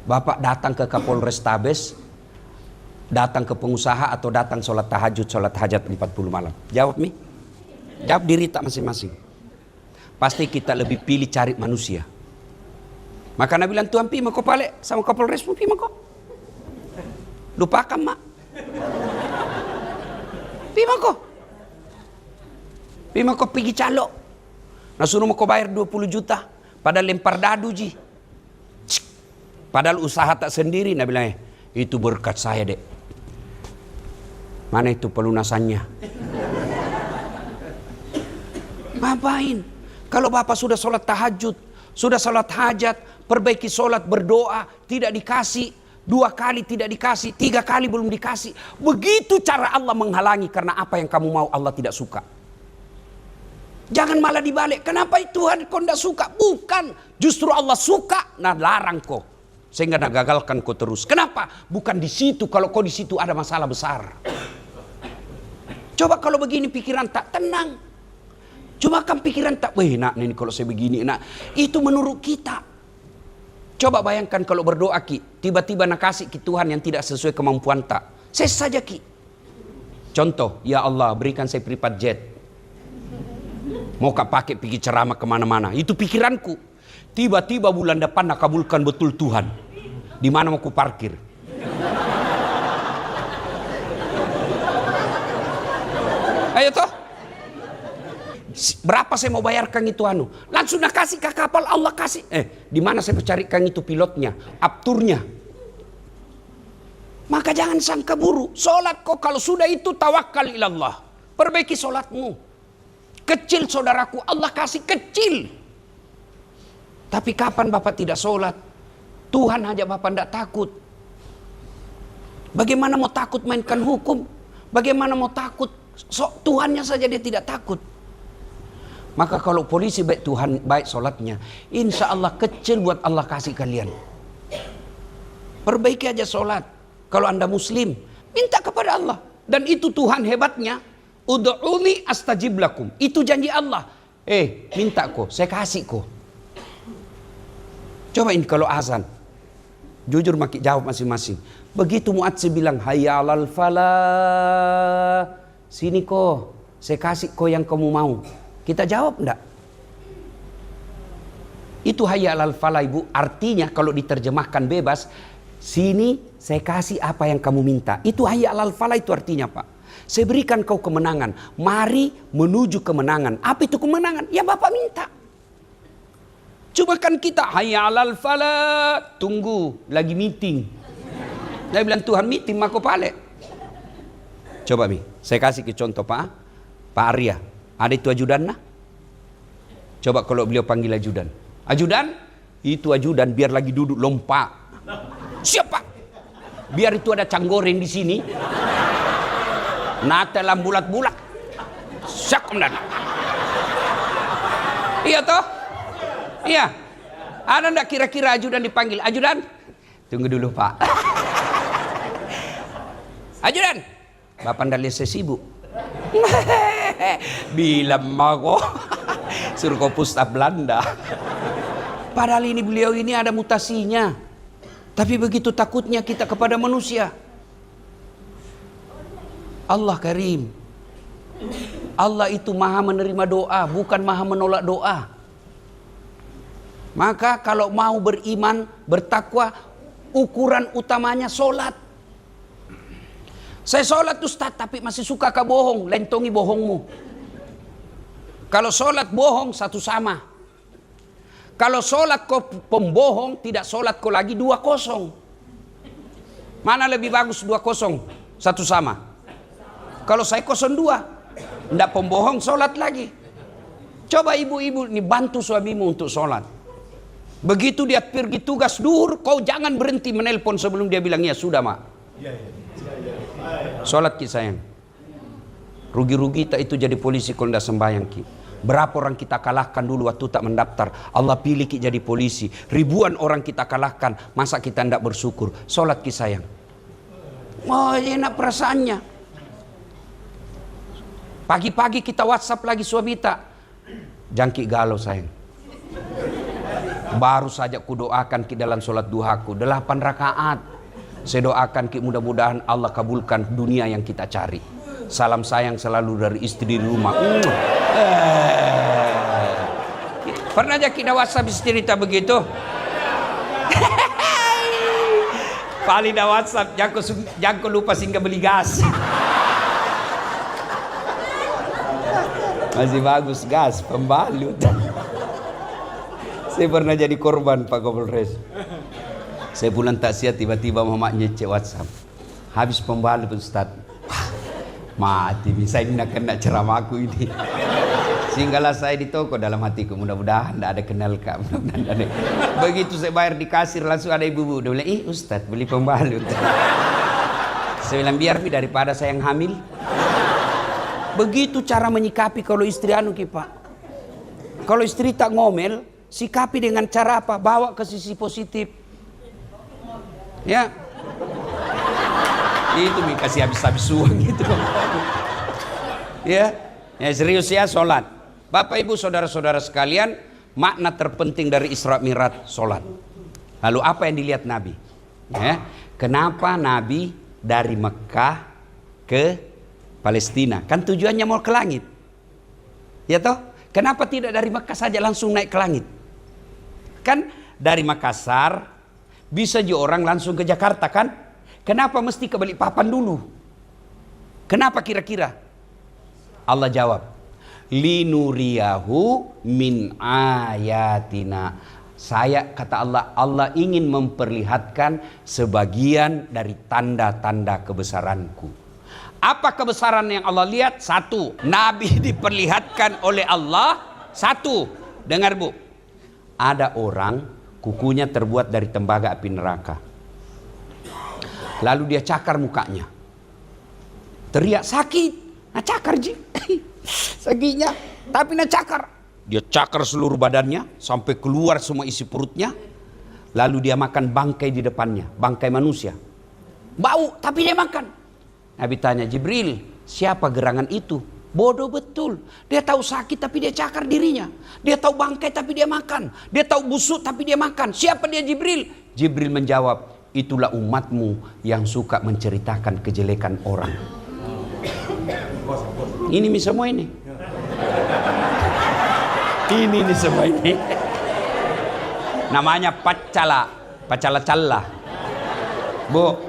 Bapak datang ke Kapolres Tabes, datang ke pengusaha, atau datang sholat tahajud, sholat hajat 40 malam? Jawab nih. Jawab diri tak masing-masing. Pasti kita lebih pilih cari manusia. Maka Nabi bilang, Tuhan pi mako pale sama Kapolres pi mako. Lupakan mak. Pi mako pergi calo. Nah suruh mako bayar 20 juta. Padahal lempar dadu ji. Padahal usaha tak sendiri. Nabi bilang, itu berkat saya dek. Mana itu pelunasannya? Ngapain? Kalau Bapak sudah sholat tahajud, sudah sholat hajat, perbaiki sholat, berdoa, tidak dikasih, 2 kali tidak dikasih, 3 kali belum dikasih. Begitu cara Allah menghalangi, karena apa yang kamu mau Allah tidak suka. Jangan malah dibalik. Kenapa Tuhan kau tidak suka? Bukan. Justru Allah suka, nah larang kau. Sehingga nak gagalkan kau terus. Kenapa? Bukan di situ. Kalau kau di situ ada masalah besar. Coba kalau begini pikiran tak tenang. Cuma kan pikiran tak, weh nak ini kalau saya begini nak. Itu menurut kita. Coba bayangkan kalau berdoa ki, tiba-tiba nak kasih ki Tuhan yang tidak sesuai kemampuan tak. Saya saja ki. Contoh, ya Allah berikan saya private jet. Mau kak pakai pergi ceramah kemana-mana. Itu pikiranku. Tiba-tiba bulan depan nak kabulkan betul Tuhan. Di mana mau ku parkir? Ayo toh. Berapa saya mau bayarkan itu anu? Langsung nak kasih ke kapal, Allah kasih. Di mana saya carikan itu pilotnya, apturnya? Maka jangan sangka buruk. Solat kok kalau sudah itu tawakal ilallah. Perbaiki solatmu. Kecil saudaraku, Allah kasih kecil. Tapi kapan Bapak tidak solat? Tuhan aja Bapak tidak takut. Bagaimana mau takut mainkan hukum? Bagaimana mau takut? Tuhannya saja dia tidak takut. Maka kalau polisi baik Tuhan, baik solatnya, insya Allah kecil buat Allah kasih kalian. Perbaiki aja solat. Kalau anda muslim, minta kepada Allah. Dan itu Tuhan hebatnya. Ud'uni astajib lakum. Itu janji Allah. Minta kok, saya kasih kok. Cobain kalau azan. Jujur maki jawab masing-masing. Begitu muadzin bilang, hayya 'alal falah. Sini kok, saya kasih kok yang kamu mau. Kita jawab enggak? Itu hayya 'alal falah ibu. Artinya kalau diterjemahkan bebas, sini saya kasih apa yang kamu minta. Itu hayya 'alal falah itu artinya Pak. Saya berikan kau kemenangan. Mari menuju kemenangan. Apa itu kemenangan? Ya Bapak minta. Cuma kan kita hayya 'alal falah. Tunggu, lagi meeting. Dia bilang Tuhan meeting mako pale. Coba Mi, saya kasih ke contoh Pak Arya. Ada itu ajudan nah? Coba kalau beliau panggil ajudan. Ajudan? Itu ajudan biar lagi duduk lompat. Siapa? Biar itu ada canggoreng di sini. Nata dalam bulat-bulat. Siap kemudian. Iya toh? Iya. Ada ndak kira-kira ajudan dipanggil? Ajudan? Tunggu dulu Pak. Ajudan? Bapak ndak lihat saya sibuk. Bilang mako suruh kau pusta Belanda. Padahal ini beliau ini ada mutasinya. Tapi begitu takutnya kita kepada manusia. Allah Karim. Allah itu maha menerima doa, bukan maha menolak doa. Maka kalau mau beriman, bertakwa, ukuran utamanya solat. Saya solat Ustaz, tapi masih suka kau bohong, lentongi bohongmu. Kalau solat bohong, satu sama. Kalau solat kau pembohong, tidak solat kau lagi 2-0. Mana lebih bagus 2-0? Satu sama. Kalau saya 0-2, tidak pembohong solat lagi. Coba ibu-ibu ini bantu suamimu untuk solat. Begitu dia pergi tugas duhur, kau jangan berhenti menelpon sebelum dia bilang ya sudah mak. Sholat ki sayang. Rugi-rugi tak itu jadi polisi kalau tidak sembahyang ki. Berapa orang kita kalahkan dulu waktu tak mendaftar. Allah pilih ki jadi polisi. Ribuan orang kita kalahkan. Masa kita tidak bersyukur? Sholat ki sayang. Oh enak perasaannya. Pagi-pagi kita WhatsApp lagi suami tak. Jangki galau sayang. Baru saja ku doakan ki dalam sholat duhaku 8 rakaat. Saya doakan ki mudah-mudahan Allah kabulkan dunia yang kita cari. Salam sayang selalu dari istri di rumah. Pernah aja kita WhatsApp istri tak begitu? Paling dah WhatsApp, jangan lupa singgah beli gas. Masih bagus gas, pembalut. Saya pernah jadi korban Pak Kapolres. Saya pulang taksiat tiba-tiba mamanya cek WhatsApp. Habis pembalut Ustaz. Mati bisa ini nak kena ceramahku ini. Sehinggalah saya di toko dalam hatiku mudah-mudahan tidak ada kenal kak. Begitu saya bayar di kasir langsung ada ibu-ibu. Dia bilang, Ustaz beli pembalut. Saya bilang biar daripada saya yang hamil. Begitu cara menyikapi kalau istri anu ki Pak. Kalau istri tak ngomel, sikapi dengan cara apa? Bawa ke sisi positif. Ya. Itu kasih habis-habis uang gitu. Ya, serius ya sholat. Bapak ibu saudara-saudara sekalian, makna terpenting dari Isra Mi'raj sholat. Lalu apa yang dilihat Nabi? Ya, kenapa Nabi dari Mekah ke Palestina? Kan tujuannya mau ke langit. Ya toh? Kenapa tidak dari Mekah saja langsung naik ke langit? Kan dari Makassar bisa juga orang langsung ke Jakarta kan? Kenapa mesti ke Balikpapan dulu? Kenapa kira-kira? Allah jawab, linuriyahu min ayatina. Saya kata Allah ingin memperlihatkan sebagian dari tanda-tanda kebesaranku. Apa kebesaran yang Allah lihat? 1, Nabi diperlihatkan oleh Allah. 1, dengar Bu, ada orang kukunya terbuat dari tembaga api neraka. Lalu dia cakar mukanya. Teriak sakit. Nah cakar ji. Sakitnya. Tapi nah cakar. Dia cakar seluruh badannya. Sampai keluar semua isi perutnya. Lalu dia makan bangkai di depannya. Bangkai manusia. Bau tapi dia makan. Nabi tanya Jibril. Siapa gerangan itu? Bodoh betul. Dia tahu sakit tapi dia cakar dirinya. Dia tahu bangkai tapi dia makan. Dia tahu busuk tapi dia makan. Siapa dia Jibril? Jibril menjawab. Itulah umatmu yang suka menceritakan kejelekan orang. Ini semua ini. Ini semua ini. Namanya pacala-calla. Bu.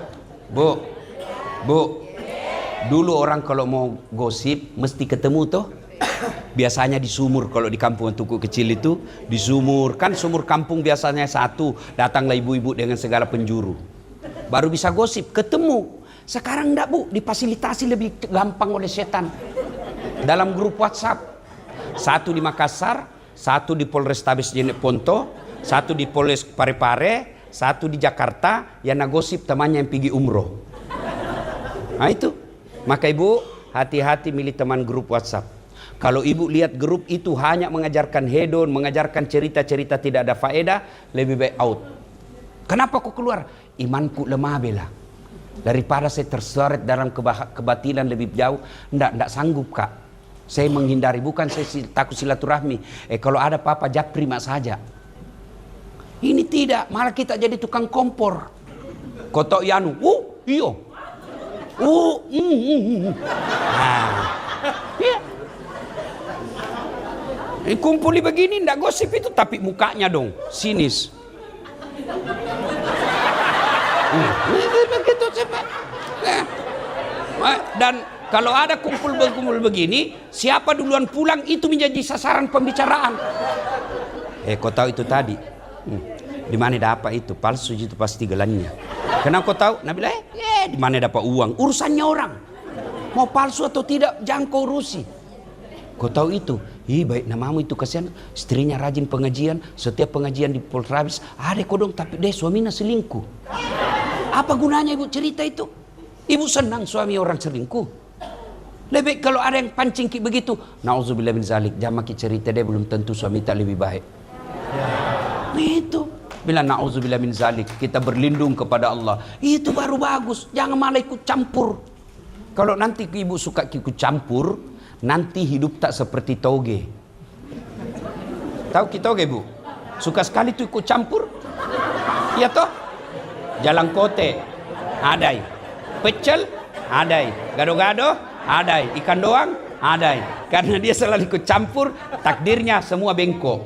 Dulu orang kalau mau gosip mesti ketemu toh. Biasanya di sumur, kalau di kampung tuku kecil itu di sumur, kan sumur kampung biasanya satu, datanglah ibu-ibu dengan segala penjuru baru bisa gosip, ketemu. Sekarang enggak Bu, difasilitasi lebih gampang oleh setan dalam grup WhatsApp. 1 di Makassar, 1 di Polrestabes Jeneponto, 1 di Polres Parepare, 1 di Jakarta, yang nagosip temannya yang pergi umroh. Nah itu, maka ibu hati-hati milih teman grup WhatsApp. Kalau ibu lihat grup itu hanya mengajarkan hedon, mengajarkan cerita-cerita tidak ada faedah, lebih baik out. Kenapa kok keluar? Imanku lemah bela. Daripada saya terseret dalam kebatilan lebih jauh, enggak sanggup kak. Saya menghindari, bukan saya takut silaturahmi. Kalau ada apa-apa japri mak saja. Ini tidak, malah kita jadi tukang kompor. Kotok yanu, iyo. Nah, iya. Kumpuli begini ndak gosip itu, tapi mukanya dong sinis. Begitu cepat. Dan kalau ada kumpul begini, siapa duluan pulang itu menjadi sasaran pembicaraan. Kau tahu itu tadi? Di mana dapat itu? Palsu itu pasti gelannya. Kenapa kau tahu? Nabi bilang, di mana dapat uang? Urusannya orang. Mau palsu atau tidak, jangan kau urusi. Kau tahu itu? Baik namamu itu kasihan, istrinya rajin pengajian, setiap pengajian di Polrestabes ada kodong tapi dia suaminya selingkuh. Apa gunanya ibu cerita itu? Ibu senang suami orang selingkuh. Lebih kalau ada yang pancing begitu, nauzubillah min zalik, jangan maki cerita dia belum tentu suami tak lebih baik. Itu bila nauzubillah min zalik, kita berlindung kepada Allah. Itu baru bagus. Jangan malah ikut campur. Kalau nanti ibu suka ikut campur, nanti hidup tak seperti toge. Tahu kita toge bu? Suka sekali tuh ikut campur. Iya toh? Jalan kote, adai. Pecel, adai. Gado-gado, adai. Ikan doang, adai. Karena dia selalu ikut campur, takdirnya semua bengkok.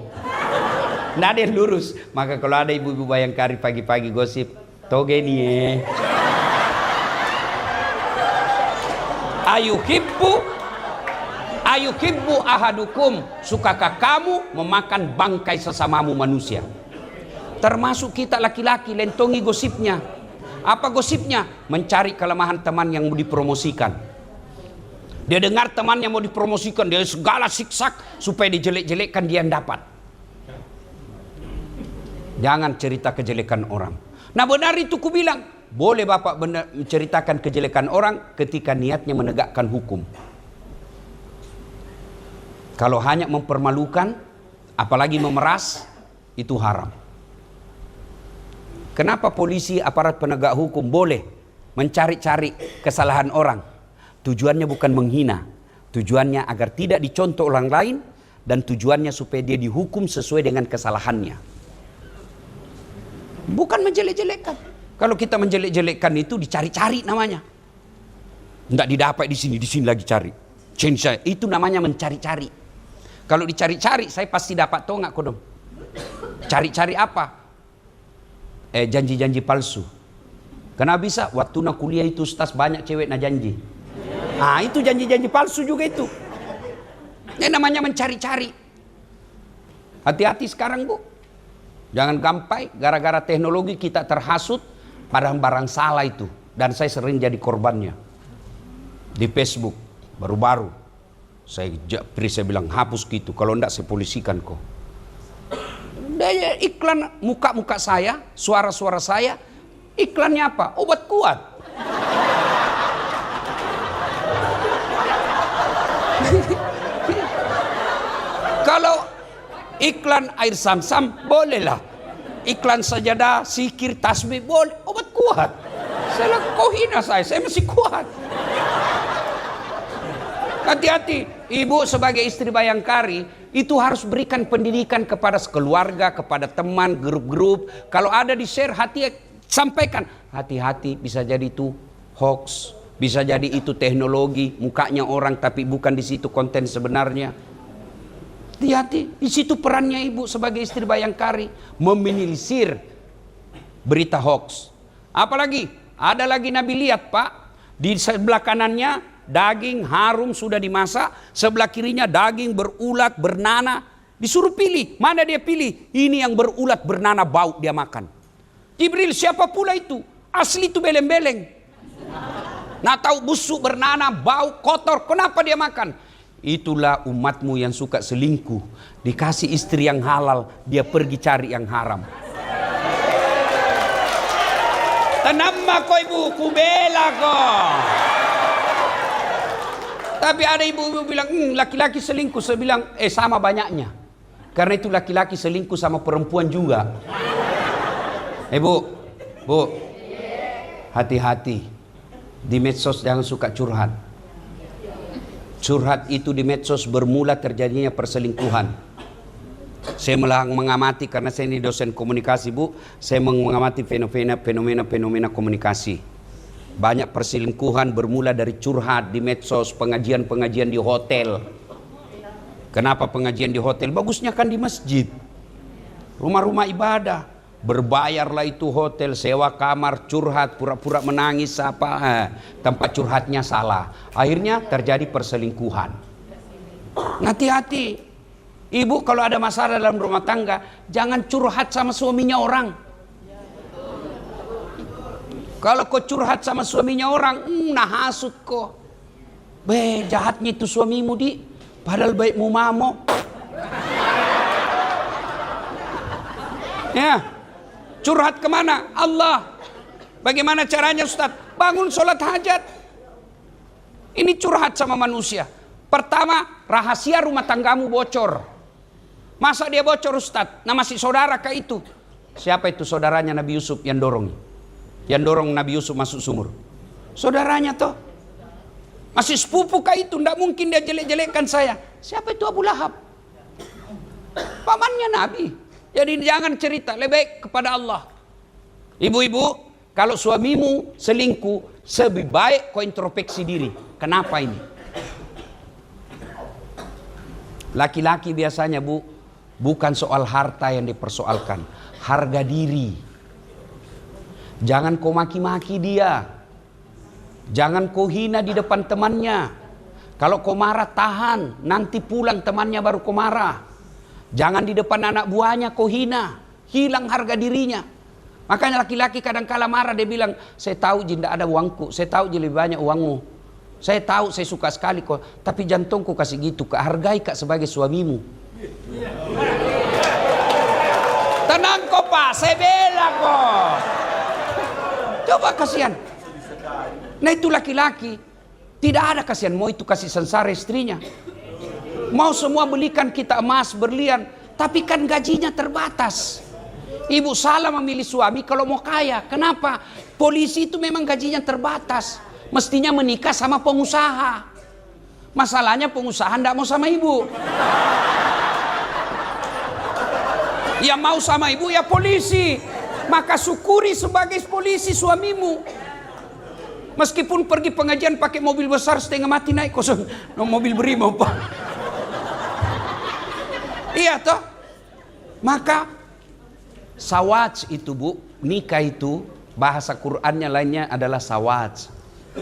Nggak ada yang lurus. Maka kalau ada ibu-ibu Bayangkari pagi-pagi gosip, toge nih ayuhibbu ahadukum, sukakah kamu memakan bangkai sesamamu manusia? Termasuk kita laki-laki lentongi gosipnya. Apa gosipnya? Mencari kelemahan teman yang mau dipromosikan. Dia dengar temannya mau dipromosikan, dia segala siksak supaya dijelek-jelekkan, dia yang dapat. Jangan cerita kejelekan orang. Nah benar itu ku bilang, boleh bapak menceritakan kejelekan orang ketika niatnya menegakkan hukum. Kalau hanya mempermalukan, apalagi memeras, itu haram. Kenapa polisi, aparat penegak hukum boleh mencari-cari kesalahan orang? Tujuannya bukan menghina, tujuannya agar tidak dicontoh orang lain, dan tujuannya supaya dia dihukum sesuai dengan kesalahannya. Bukan menjelek-jelekkan. Kalau kita menjelek-jelekkan itu dicari-cari namanya. Tidak didapat di sini lagi cari. Change saya. Itu namanya mencari-cari. Kalau dicari-cari, saya pasti dapat tongak kodong. Cari-cari apa? Janji-janji palsu. Kenapa bisa? Waktu nak kuliah itu ustaz banyak cewek nak janji. Ah itu janji-janji palsu juga itu. Ini namanya mencari-cari. Hati-hati sekarang bu. Jangan gampai gara-gara teknologi kita terhasut barang-barang salah itu. Dan saya sering jadi korbannya. Di Facebook baru-baru saya bilang hapus gitu. Kalau enggak saya polisikan kok. Daya iklan muka-muka saya, suara-suara saya. Iklannya apa? Obat kuat. Kalau iklan air Sam-Sam bolehlah. Iklan sajadah, sikir, tasbih boleh. Obat kuat. Saya kau hina saya masih kuat. Hati-hati, ibu sebagai istri Bayangkari itu harus berikan pendidikan kepada keluarga, kepada teman, grup-grup. Kalau ada di share, sampaikan. Hati-hati, bisa jadi itu hoax, bisa jadi itu teknologi, mukanya orang tapi bukan di situ konten sebenarnya. Hati-hati, di situ perannya ibu sebagai istri Bayangkari meminimalisir berita hoax. Apalagi ada lagi Nabi lihat pak, di sebelah kanannya daging harum sudah dimasak, sebelah kirinya daging berulat bernanah. Disuruh pilih, mana dia pilih? Ini yang berulat bernanah bau dia makan. Jibril, siapa pula itu? Asli itu beleng-beleng. Nah tahu busuk bernanah bau kotor, kenapa dia makan? Itulah umatmu yang suka selingkuh, dikasih istri yang halal, dia pergi cari yang haram. Tenang kok ibu, kubela kok. Tapi ada ibu-ibu bilang, laki-laki selingkuh. Saya bilang, sama banyaknya. Karena itu laki-laki selingkuh sama perempuan juga. Bu, hati-hati. Di medsos jangan suka curhat. Curhat itu di medsos bermula terjadinya perselingkuhan. Saya mengamati, karena saya ini dosen komunikasi bu, saya mengamati fenomena komunikasi. Banyak perselingkuhan bermula dari curhat di medsos, pengajian-pengajian di hotel. Kenapa pengajian di hotel? Bagusnya kan di masjid, rumah-rumah ibadah. Berbayarlah itu hotel, sewa kamar, curhat, pura-pura menangis tempat curhatnya salah. Akhirnya terjadi perselingkuhan. Hati-hati. Ibu kalau ada masalah dalam rumah tangga, jangan curhat sama suaminya orang. Kalau kau curhat sama suaminya orang, nah hasut kok. Jahatnya itu suamimu di, padahal baikmu mamo. Ya, curhat kemana? Allah. Bagaimana caranya Ustaz? Bangun sholat hajat. Ini curhat sama manusia. Pertama, rahasia rumah tanggamu bocor. Masa dia bocor Ustaz? Nah masih saudara kah itu? Siapa itu saudaranya Nabi Yusuf yang dorong? Yang dorong Nabi Yusuf masuk sumur? Saudaranya toh. Masih sepupu kah itu? Tidak mungkin dia jelek-jelekkan saya. Siapa itu Abu Lahab? Pamannya Nabi. Jadi jangan cerita, lebih baik kepada Allah. Ibu-ibu, kalau suamimu selingkuh, lebih baik kau introspeksi diri. Kenapa ini? Laki-laki biasanya bukan soal harta yang dipersoalkan, harga diri. Jangan kau maki-maki dia. Jangan kau hina di depan temannya. Kalau kau marah tahan, nanti pulang temannya baru kau marah. Jangan di depan anak buahnya kau hina, hilang harga dirinya. Makanya laki-laki kadang-kala marah, dia bilang, saya tahu Ji tidak ada uangku, saya tahu Ji lebih banyak uangmu, saya tahu saya suka sekali kok, tapi jantungku kasih gitu, hargai kak sebagai suamimu. Tenang kok Pak, saya bela kok. Coba kasihan. Nah itu laki-laki, tidak ada kasihan, mau itu kasih sengsara istrinya. Mau semua belikan kita emas, berlian, tapi kan gajinya terbatas. Ibu salah memilih suami kalau mau kaya. Kenapa? Polisi itu memang gajinya terbatas. Mestinya menikah sama pengusaha. Masalahnya pengusaha tidak mau sama ibu. Ya mau sama ibu ya polisi. Maka syukuri sebagai polisi suamimu. Meskipun pergi pengajian pakai mobil besar setengah mati naik kosong. Mobil brimob Pak. Iya toh. Maka sawaj itu Bu, nikah itu bahasa Qur'annya lainnya adalah sawaj.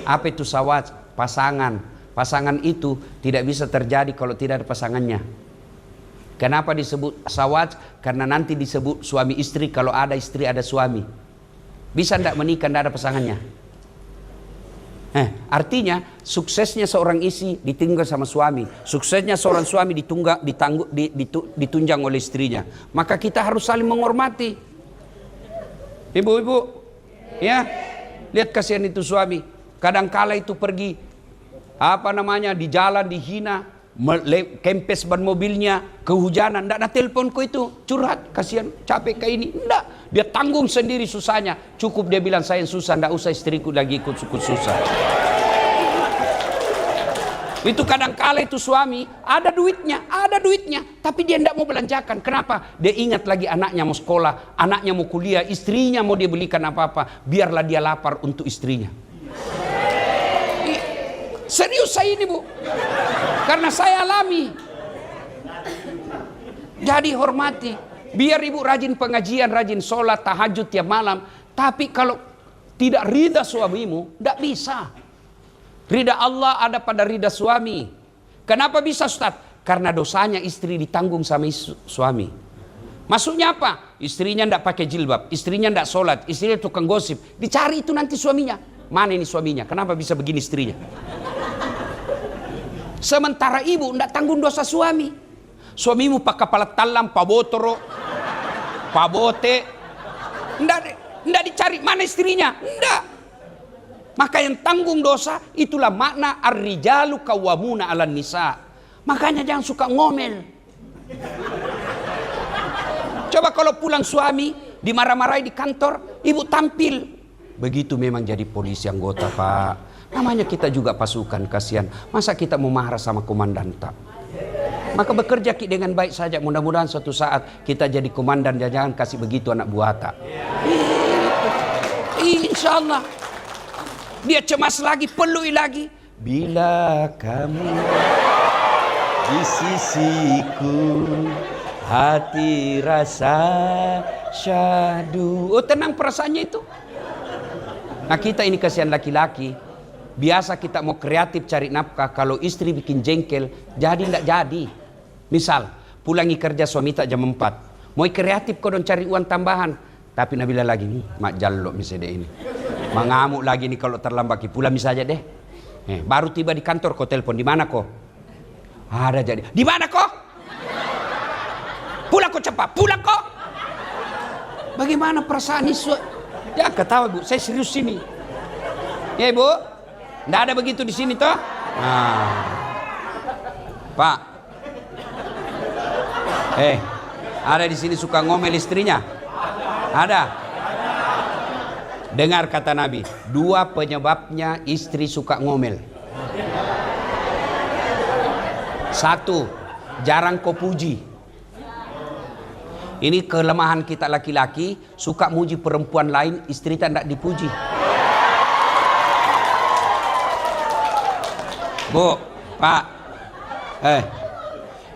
Apa itu sawaj? Pasangan. Pasangan itu tidak bisa terjadi kalau tidak ada pasangannya. Kenapa disebut sawaj? Karena nanti disebut suami istri kalau ada istri ada suami. Bisa tidak menikah tidak ada pasangannya? Artinya suksesnya seorang istri ditinggal sama suami, suksesnya seorang suami ditunjang oleh istrinya. Maka kita harus saling menghormati. Ibu-ibu, ya, lihat kasihan itu suami. Kadang-kala itu pergi, di jalan dihina, kempes ban mobilnya, kehujanan, tidak ada teleponku itu, curhat, kasihan, capek kayak ini, tidak. Dia tanggung sendiri susahnya. Cukup dia bilang saya susah, tidak usah istriku lagi ikut susah. Itu kadang-kala itu suami ada duitnya, tapi dia tidak mau belanjakan. Kenapa? Dia ingat lagi anaknya mau sekolah, anaknya mau kuliah, istrinya mau dia belikan apa-apa. Biarlah dia lapar untuk istrinya. Serius saya ini Bu, karena saya alami. Jadi hormati. Biar ibu rajin pengajian, rajin sholat, tahajud tiap malam. Tapi kalau tidak ridha suamimu, tidak bisa. Ridha Allah ada pada ridha suami. Kenapa bisa Ustaz? Karena dosanya istri ditanggung sama suami. Maksudnya apa? Istrinya tidak pakai jilbab, istrinya tidak sholat, istrinya tukang gosip. Dicari itu nanti suaminya. Mana ini suaminya? Kenapa bisa begini istrinya? Sementara ibu tidak tanggung dosa suami. Suamimu pak kepala talam, pak botoro, pak bote, ndak dicari mana istrinya, ndak. Maka yang tanggung dosa itulah makna ar-rijalu qawwamuna 'alan nisa. Makanya jangan suka ngomel. Coba kalau pulang suami dimarah-marahi di kantor, ibu tampil. Begitu memang jadi polisi anggota Pak. Namanya kita juga pasukan, kasihan. Masa kita mau marah sama komandan tak? Maka bekerja dengan baik saja. Mudah-mudahan suatu saat kita jadi komandan, jangan kasih begitu anak buah tak. Insya Allah. Dia cemas lagi, pelui lagi. Bila kamu di sisiku, hati rasa syahdu. Oh tenang perasaannya itu. Nah kita ini kasihan laki-laki. Biasa kita mau kreatif cari nafkah. Kalau istri bikin jengkel, jadi tidak jadi. Misal, pulangi kerja suami tak jam 4. Mau kreatif kau dong cari uang tambahan. Tapi Nabila lagi, mak jalok misalnya ini. Mengamuk lagi nih kalau terlambat. Pulang misalnya deh. Baru tiba di kantor kau telepon. Di mana kau? Ada jadi. Di mana kau? Pulang kau cepat. Pulang kau. Bagaimana perasaan Jangan ketawa Bu, saya serius sini. Ya Ibu, nggak ada begitu di sini toh? Nah. Pak, ada di sini suka ngomel istrinya? Ada. Dengar kata Nabi, 2 penyebabnya istri suka ngomel. 1, jarang kau puji. Ini kelemahan kita laki-laki, suka muji perempuan lain, istri tak dipuji. Bu, Pak,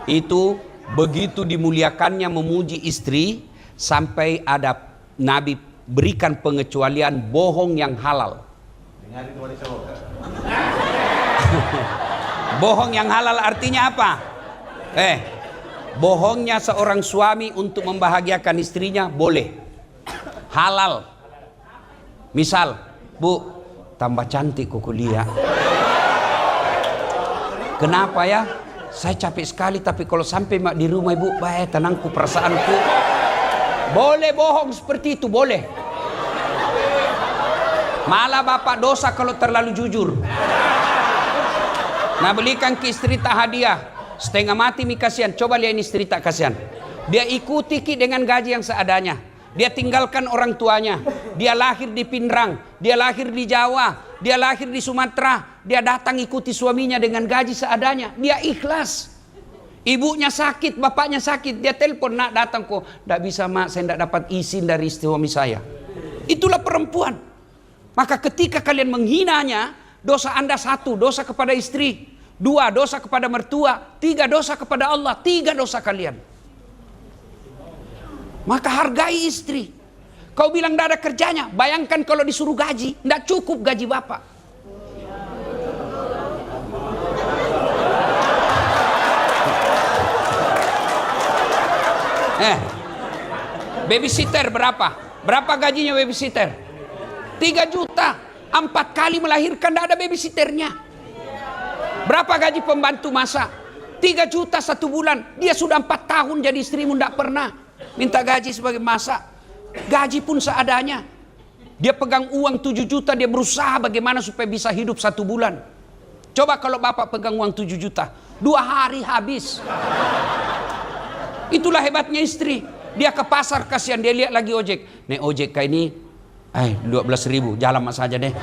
itu begitu dimuliakannya memuji istri, sampai ada Nabi berikan pengecualian bohong yang halal. Bohong yang halal artinya apa? Bohongnya seorang suami untuk membahagiakan istrinya boleh, halal. Misal, Bu, tambah cantik kok kuliah. Kenapa ya? Saya capek sekali, tapi kalau sampai di rumah Ibu, baik tenangku, perasaanku. Boleh bohong seperti itu, boleh. Malah bapak dosa kalau terlalu jujur. Nah, belikan ke istri tak hadiah, setengah mati mi kasihan. Coba lihat ini istri tak kasihan. Dia ikuti ki dengan gaji yang seadanya. Dia tinggalkan orang tuanya. Dia lahir di Pinrang, dia lahir di Jawa, dia lahir di Sumatera. Dia datang ikuti suaminya dengan gaji seadanya. Dia ikhlas. Ibunya sakit, bapaknya sakit, dia telepon, nak datang kok. Tidak bisa mak, saya tidak dapat izin dari suami saya. Itulah perempuan. Maka ketika kalian menghinanya, dosa Anda 1, dosa kepada istri. 2, dosa kepada mertua. 3, dosa kepada Allah. 3 dosa kalian. Maka hargai istri. Kau bilang tidak ada kerjanya, bayangkan kalau disuruh gaji, tidak cukup gaji bapak. Babysitter berapa? Berapa gajinya babysitter? 3 juta. 4 kali melahirkan tidak ada babysitternya. Berapa gaji pembantu masak? 3 juta 1 bulan. Dia sudah 4 tahun jadi istrimu, tidak pernah minta gaji sebagai masak. Gaji pun seadanya. Dia pegang uang 7 juta, dia berusaha bagaimana supaya bisa hidup 1 bulan. Coba kalau bapak pegang uang 7 juta, 2 hari habis. Itulah hebatnya istri. Dia ke pasar, kasihan, dia lihat lagi ojek. Nek ojek kayak ini 12.000, jalan mas saja deh.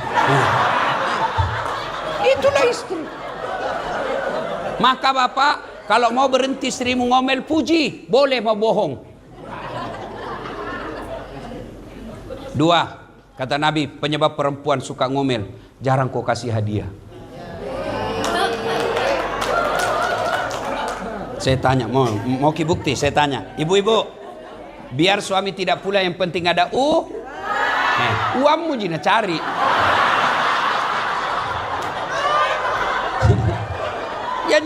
Itulah istri. Maka bapak, kalau mau berhenti istrimu ngomel, puji. Boleh mau bohong. 2, kata Nabi, penyebab perempuan suka ngomel, jarang kau kasih hadiah. Saya tanya, mau ki bukti? Saya tanya, ibu-ibu, biar suami tidak pula, yang penting ada uangmu jina cari. Yang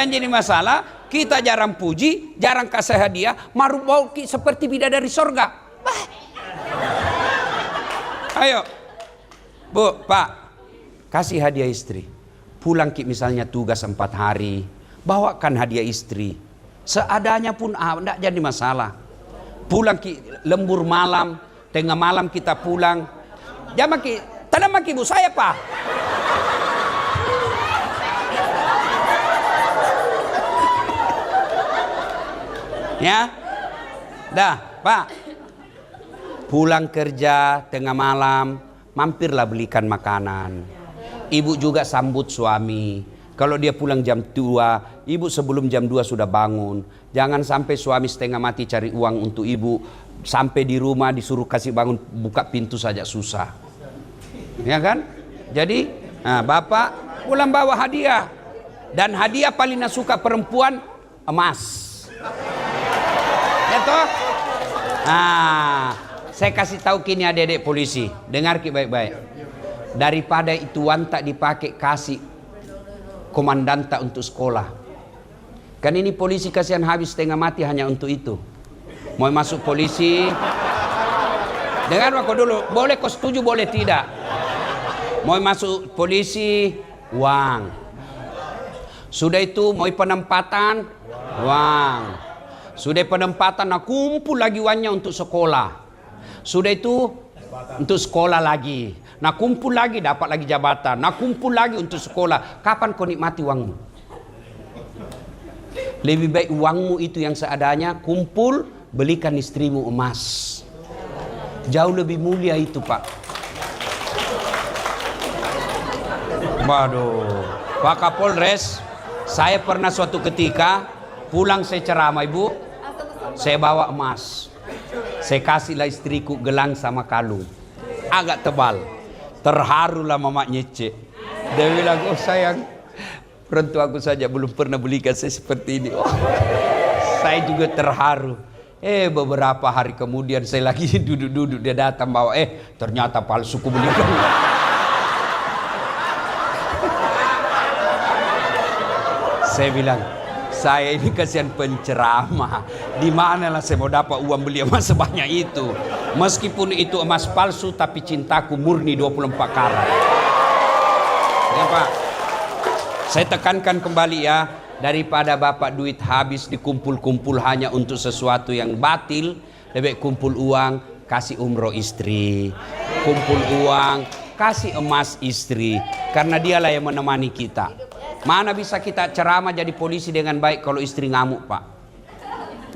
jadi masalah, kita jarang puji, jarang kasih hadiah, maru mau seperti bidadari sorga. Ayo, Bu, Pak, kasih hadiah istri. Pulang ki misalnya tugas 4 hari, bawakan hadiah istri. Seadanya pun tidak jadi masalah. Pulang ki lembur malam, tengah malam kita pulang. Jangan ki, tanam ki Bu, saya Pak. Ya, dah Pak. Pulang kerja tengah malam, mampirlah belikan makanan. Ibu juga sambut suami. Kalau dia pulang jam 2, ibu sebelum jam 2 sudah bangun. Jangan sampai suami setengah mati cari uang untuk ibu, sampai di rumah disuruh kasih bangun, buka pintu saja susah. Ya kan? Jadi, bapak pulang bawa hadiah. Dan hadiah paling suka perempuan, emas. Ya toh? Saya kasih tahu kini adik-adik polisi, dengar ki baik-baik. Daripada itu uang tak dipakai, kasih komandanta untuk sekolah. Kan ini polisi kasihan habis setengah mati hanya untuk itu. Mau masuk polisi, dengar aku dulu, boleh kau setuju boleh tidak. Mau masuk polisi, uang. Sudah itu mau penempatan, uang. Sudah penempatan, kumpul lagi uangnya untuk sekolah. Sudah itu untuk sekolah lagi. Nah kumpul lagi dapat lagi jabatan. Nah kumpul lagi untuk sekolah. Kapan kau nikmati uangmu? Lebih baik uangmu itu yang seadanya, kumpul, belikan istrimu emas. Jauh lebih mulia itu, Pak. Waduh, Pak Kapolres, saya pernah suatu ketika pulang saya ceramah, Ibu, saya bawa emas. Saya kasihlah istriku gelang sama kalung agak tebal. Terharulah Mama Nyece. Dia bilang, oh sayang, perentuaku saja belum pernah belikan saya seperti ini. Oh, saya juga terharu. Beberapa hari kemudian saya lagi duduk-duduk, dia datang bawa, ternyata palsu ku belikan. Saya bilang, saya ini kasihan penceramah. Di manalah saya mau dapat uang beli emas sebanyak itu? Meskipun itu emas palsu, tapi cintaku murni 24 karat. Ya Pak, saya tekankan kembali ya, daripada Bapak duit habis dikumpul-kumpul hanya untuk sesuatu yang batil, lebih kumpul uang, kasih umroh istri, kumpul uang, kasih emas istri, karena dialah yang menemani kita. Mana bisa kita ceramah jadi polisi dengan baik kalau istri ngamuk, Pak?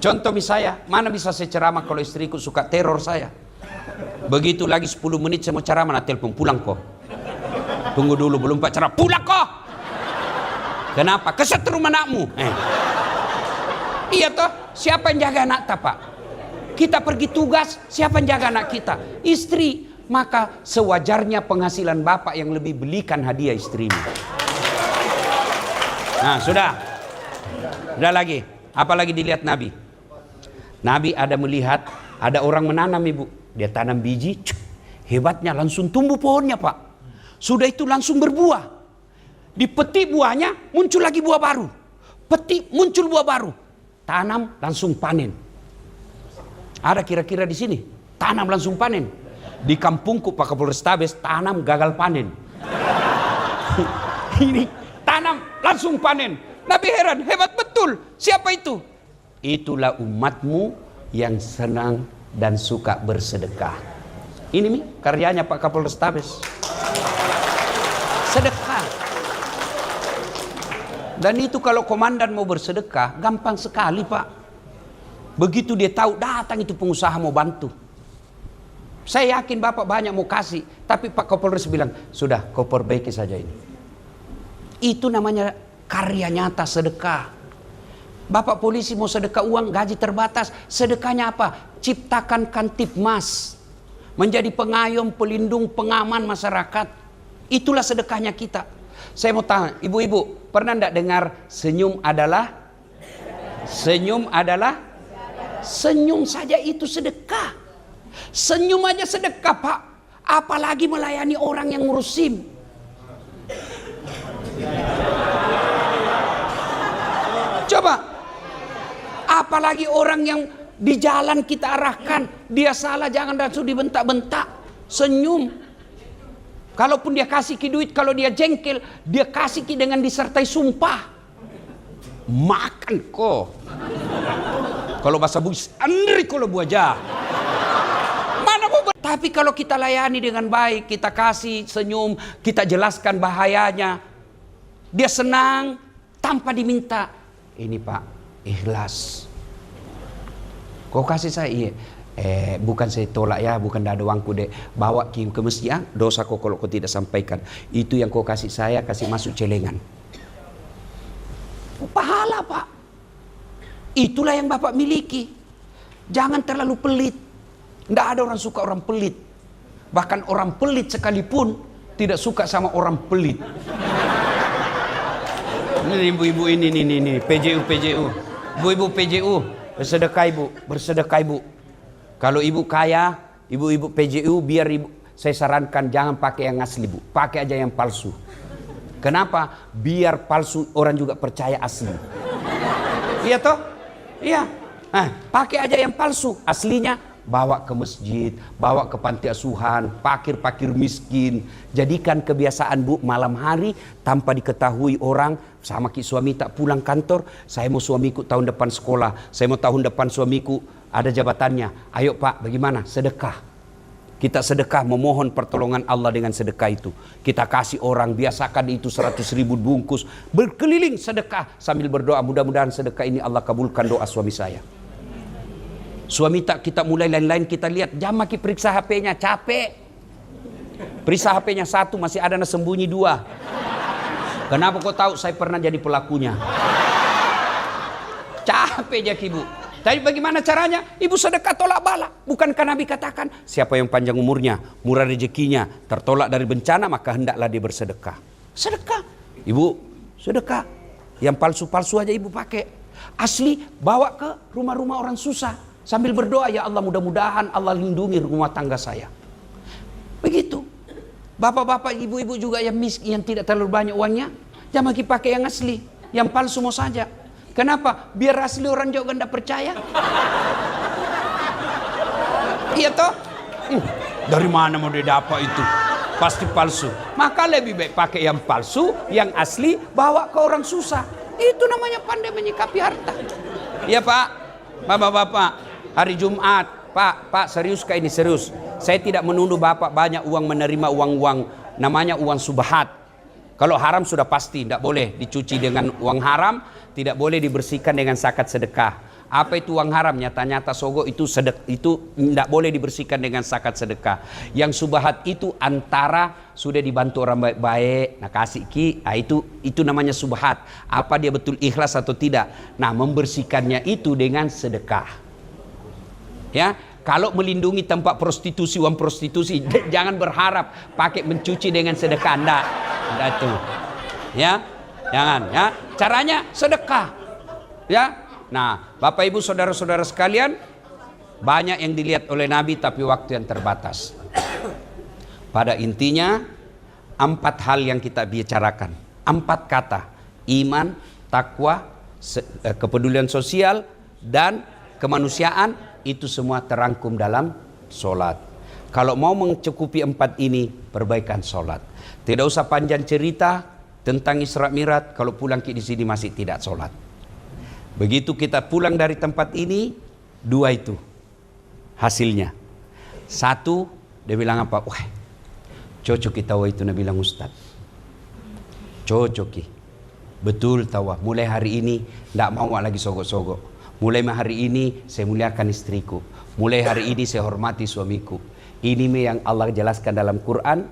Contoh misalnya, mana bisa saya ceramah kalau istriku suka teror saya? Begitu lagi 10 menit saya mau ceramah, telepon, pulang kok. Tunggu dulu, belum Pak ceramah, pulang kok. Kenapa? Kesetrum anakmu. Iya toh, siapa yang jaga anak tak, Pak? Kita pergi tugas, siapa yang jaga anak kita? Istri. Maka sewajarnya penghasilan Bapak yang lebih belikan hadiah istrimu. Nah sudah lagi, apalagi dilihat Nabi. Nabi ada melihat ada orang menanam, Ibu, dia tanam biji, hebatnya langsung tumbuh pohonnya, Pak. Sudah itu langsung berbuah. Dipetik buahnya, muncul lagi buah baru. Petik, muncul buah baru. Tanam, langsung panen. Ada kira-kira di sini tanam langsung panen? Di kampungku Pak Kapolrestabes, tanam gagal panen. Ini tanam langsung panen. Nabi heran, hebat betul. Siapa itu? Itulah umatmu yang senang dan suka bersedekah. Ini nih karyanya Pak Kapolrestabes. Sedekah. Dan itu kalau komandan mau bersedekah, gampang sekali, Pak. Begitu dia tahu datang itu pengusaha mau bantu. Saya yakin Bapak banyak mau kasih, tapi Pak Kapolres bilang, sudah kau perbaiki saja ini. Itu namanya karya nyata sedekah. Bapak polisi mau sedekah uang, gaji terbatas, sedekahnya apa? Ciptakan Kantipmas, menjadi pengayom, pelindung, pengaman masyarakat. Itulah sedekahnya kita. Saya mau tanya, ibu-ibu, pernah enggak dengar senyum saja itu sedekah. Senyum aja sedekah, Pak. Apalagi melayani orang yang ngurus SIM. Coba. Apalagi orang yang di jalan kita arahkan, dia salah jangan langsung dibentak-bentak. Senyum. Kalaupun dia kasih ki duit, kalau dia jengkel, dia kasih ki dengan disertai sumpah. Makan kok. Kalau bahasa Bugis, andri kalau buaja. Mana mau tapi kalau kita layani dengan baik, kita kasih senyum, kita jelaskan bahayanya, dia senang tanpa diminta. Ini Pak, ikhlas. Kau kasih saya, iya. Bukan saya tolak ya, bukan ada uangku dek. Bawa ke masjid, dosa kau kalau kau tidak sampaikan. Itu yang kau kasih saya, kasih masuk celengan. Pahala, Pak. Itulah yang Bapak miliki. Jangan terlalu pelit. Tidak ada orang suka orang pelit. Bahkan orang pelit sekalipun tidak suka sama orang pelit. Ini ibu-ibu ini PJU. Ibu-ibu PJU, bersedekah ibu. Kalau ibu kaya, ibu-ibu PJU, biar ibu, saya sarankan jangan pakai yang asli, Bu. Pakai aja yang palsu. Kenapa? Biar palsu orang juga percaya asli. Iya toh? Iya. Nah, pakai aja yang palsu, aslinya bawa ke masjid, bawa ke panti asuhan, pakir-pakir miskin. Jadikan kebiasaan, Bu, malam hari tanpa diketahui orang, sama ki suami tak pulang kantor, saya mau suamiku tahun depan sekolah, saya mau tahun depan suamiku ada jabatannya. Ayo Pak, bagaimana? Sedekah. Kita sedekah memohon pertolongan Allah dengan sedekah itu. Kita kasih orang, biasakan itu 100.000 bungkus. Berkeliling sedekah sambil berdoa, mudah-mudahan sedekah ini Allah kabulkan doa suami saya. Suami tak kita mulai lain-lain, kita lihat jam maki periksa HP-nya, capek. Periksa HP-nya 1, masih ada yang sembunyi 2. Kenapa kau tahu? Saya pernah jadi pelakunya. Capek ya ibu. Tapi bagaimana caranya? Ibu sedekah tolak bala. Bukankah Nabi katakan, siapa yang panjang umurnya, murah rezekinya, tertolak dari bencana, maka hendaklah dia bersedekah. Sedekah. Ibu, sedekah. Yang palsu-palsu aja ibu pakai. Asli, bawa ke rumah-rumah orang susah. Sambil berdoa, ya Allah mudah-mudahan Allah lindungi rumah tangga saya. Begitu. Bapak-bapak, ibu-ibu juga yang miskin, yang tidak terlalu banyak uangnya, jangan lagi pakai yang asli. Yang palsu mau saja. Kenapa? Biar asli orang juga tidak percaya. Iya toh? Dari mana mau dia dapat itu? Pasti palsu. Maka lebih baik pakai yang palsu, yang asli bawa ke orang susah. Itu namanya pandai menyikapi harta. Iya Pak, Bapak-bapak, hari Jumat, Pak serius kah ini? Serius. Saya tidak menuduh Bapak banyak uang menerima uang-uang namanya uang subhat. Kalau haram sudah pasti tidak boleh dicuci dengan uang haram, tidak boleh dibersihkan dengan zakat sedekah. Apa itu uang haram? Nyata-nyata sogo itu tidak boleh dibersihkan dengan zakat sedekah. Yang subhat itu antara sudah dibantu orang baik-baik, nah kasih ki, nah itu namanya subhat. Apa dia betul ikhlas atau tidak? Nah, membersihkannya itu dengan sedekah. Ya, kalau melindungi tempat prostitusi, uang prostitusi, jangan berharap pakai mencuci dengan sedekah, enggak itu. Ya, jangan ya. Caranya sedekah. Ya. Nah, Bapak Ibu saudara-saudara sekalian, banyak yang dilihat oleh Nabi tapi waktu yang terbatas. Pada intinya 4 hal yang kita bicarakan, 4 kata: iman, takwa, kepedulian sosial, dan kemanusiaan. Itu semua terangkum dalam solat. Kalau mau mencukupi 4 ini, perbaikan solat. Tidak usah panjang cerita tentang Isra Mi'raj kalau pulang di sini masih tidak solat. Begitu kita pulang dari tempat ini, 2 itu hasilnya. 1, dia bilang apa? Wah, cocok kita itu, Nabi bilang Ustaz. Cocok ki. Betul tawa. Mulai hari ini tidak mau lagi sogok-sogok. Mulai hari ini saya muliakan istriku. Mulai hari ini saya hormati suamiku. Ini yang Allah jelaskan dalam Quran.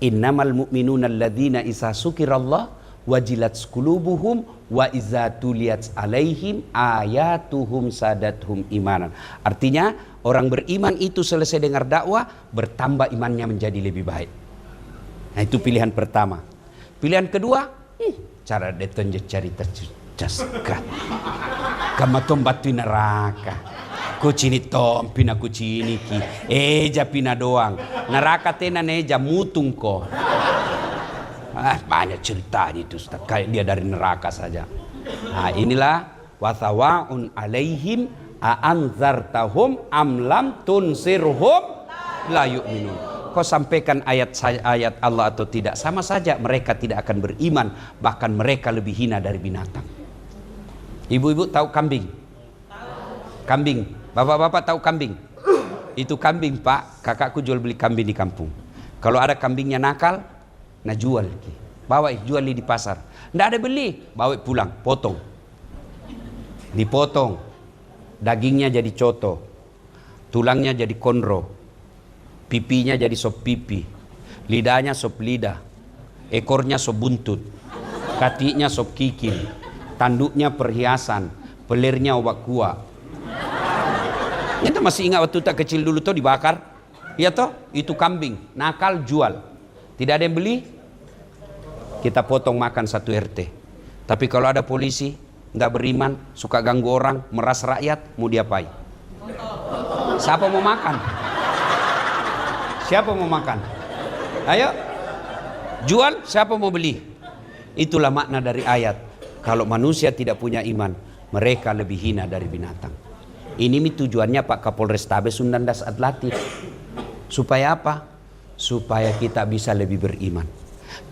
Innamal mu'minuna alladzina isa sukirallah wajilat qulubuhum wa iza tuliyat alaihim ayatuhum sadathum imanan. Artinya orang beriman itu selesai dengar dakwah, bertambah imannya menjadi lebih baik. Nah, itu pilihan pertama. Pilihan kedua, cara detonje cari tercaska. Kama tombatu neraka. Kucini tom pina kucini ki. Eja pina doang. Neraka tena neja mutung ko. Banyak cerita itu, kayak dia dari neraka saja. Nah, inilah wasawaun alaihim a'anzartahum amlam tunsirhum la yu'minun. Kau sampaikan ayat Allah atau tidak, sama saja mereka tidak akan beriman, bahkan mereka lebih hina dari binatang. Ibu-ibu tahu kambing? Kambing. Bapak-bapak tahu kambing? Itu kambing, Pak. Kakakku jual beli kambing di kampung. Kalau ada kambingnya nakal, nah jual. Bawa jual di pasar. Nggak ada beli, bawa pulang, potong. Dipotong. Dagingnya jadi coto. Tulangnya jadi konro. Pipinya jadi sop pipi. Lidahnya sop lidah. Ekornya sop buntut. Katinya sop kikil. Tanduknya perhiasan, pelirnya obat kuah. Kita masih ingat waktu tak kecil dulu tuh dibakar? Iya toh? Itu kambing, nakal jual. Tidak ada yang beli, kita potong makan 1 RT. Tapi kalau ada polisi, nggak beriman, suka ganggu orang, meras rakyat, mau diapain? Siapa mau makan? Siapa mau makan? Ayo, jual, siapa mau beli? Itulah makna dari ayat. Kalau manusia tidak punya iman, mereka lebih hina dari binatang. Ini tujuannya Pak Kapolrestabes Sundan Dasat Latif. Supaya apa? Supaya kita bisa lebih beriman.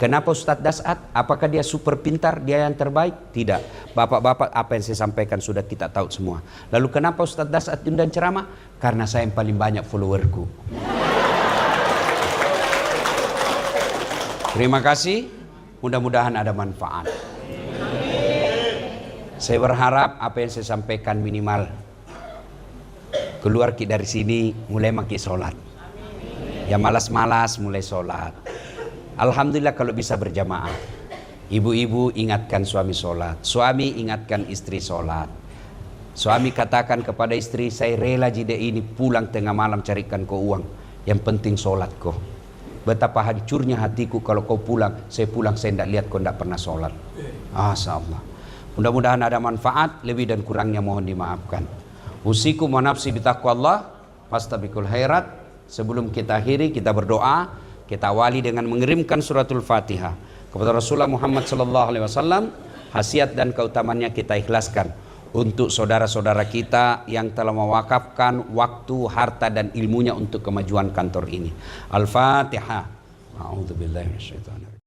Kenapa Ustadz Dasat? Apakah dia super pintar, dia yang terbaik? Tidak. Bapak-bapak, apa yang saya sampaikan sudah kita tahu semua. Lalu kenapa Ustadz Dasat undang ceramah? Karena saya yang paling banyak followerku. Terima kasih. Mudah-mudahan ada manfaat. Saya berharap apa yang saya sampaikan minimal keluar dari sini mulai maki sholat. Ya malas-malas mulai sholat. Alhamdulillah kalau bisa berjamaah. Ibu-ibu ingatkan suami sholat, suami ingatkan istri sholat. Suami katakan kepada istri, saya rela jida ini pulang tengah malam carikan kau uang, yang penting sholat kau. Betapa hancurnya hatiku kalau kau pulang, saya tidak lihat kau tidak pernah sholat. Masya. Mudah-mudahan ada manfaat, lebih dan kurangnya mohon dimaafkan. Usikum wa nafsi bitaqwallah, fastabiqul khairat. Sebelum kita akhiri, kita berdoa, kita awali dengan mengirimkan suratul Fatihah kepada Rasulullah Muhammad SAW. Khasiat dan keutamannya kita ikhlaskan untuk saudara-saudara kita yang telah mewakafkan waktu, harta dan ilmunya untuk kemajuan kantor ini. Al-Fatihah. A'udzubillahi minasyaitonir rajim.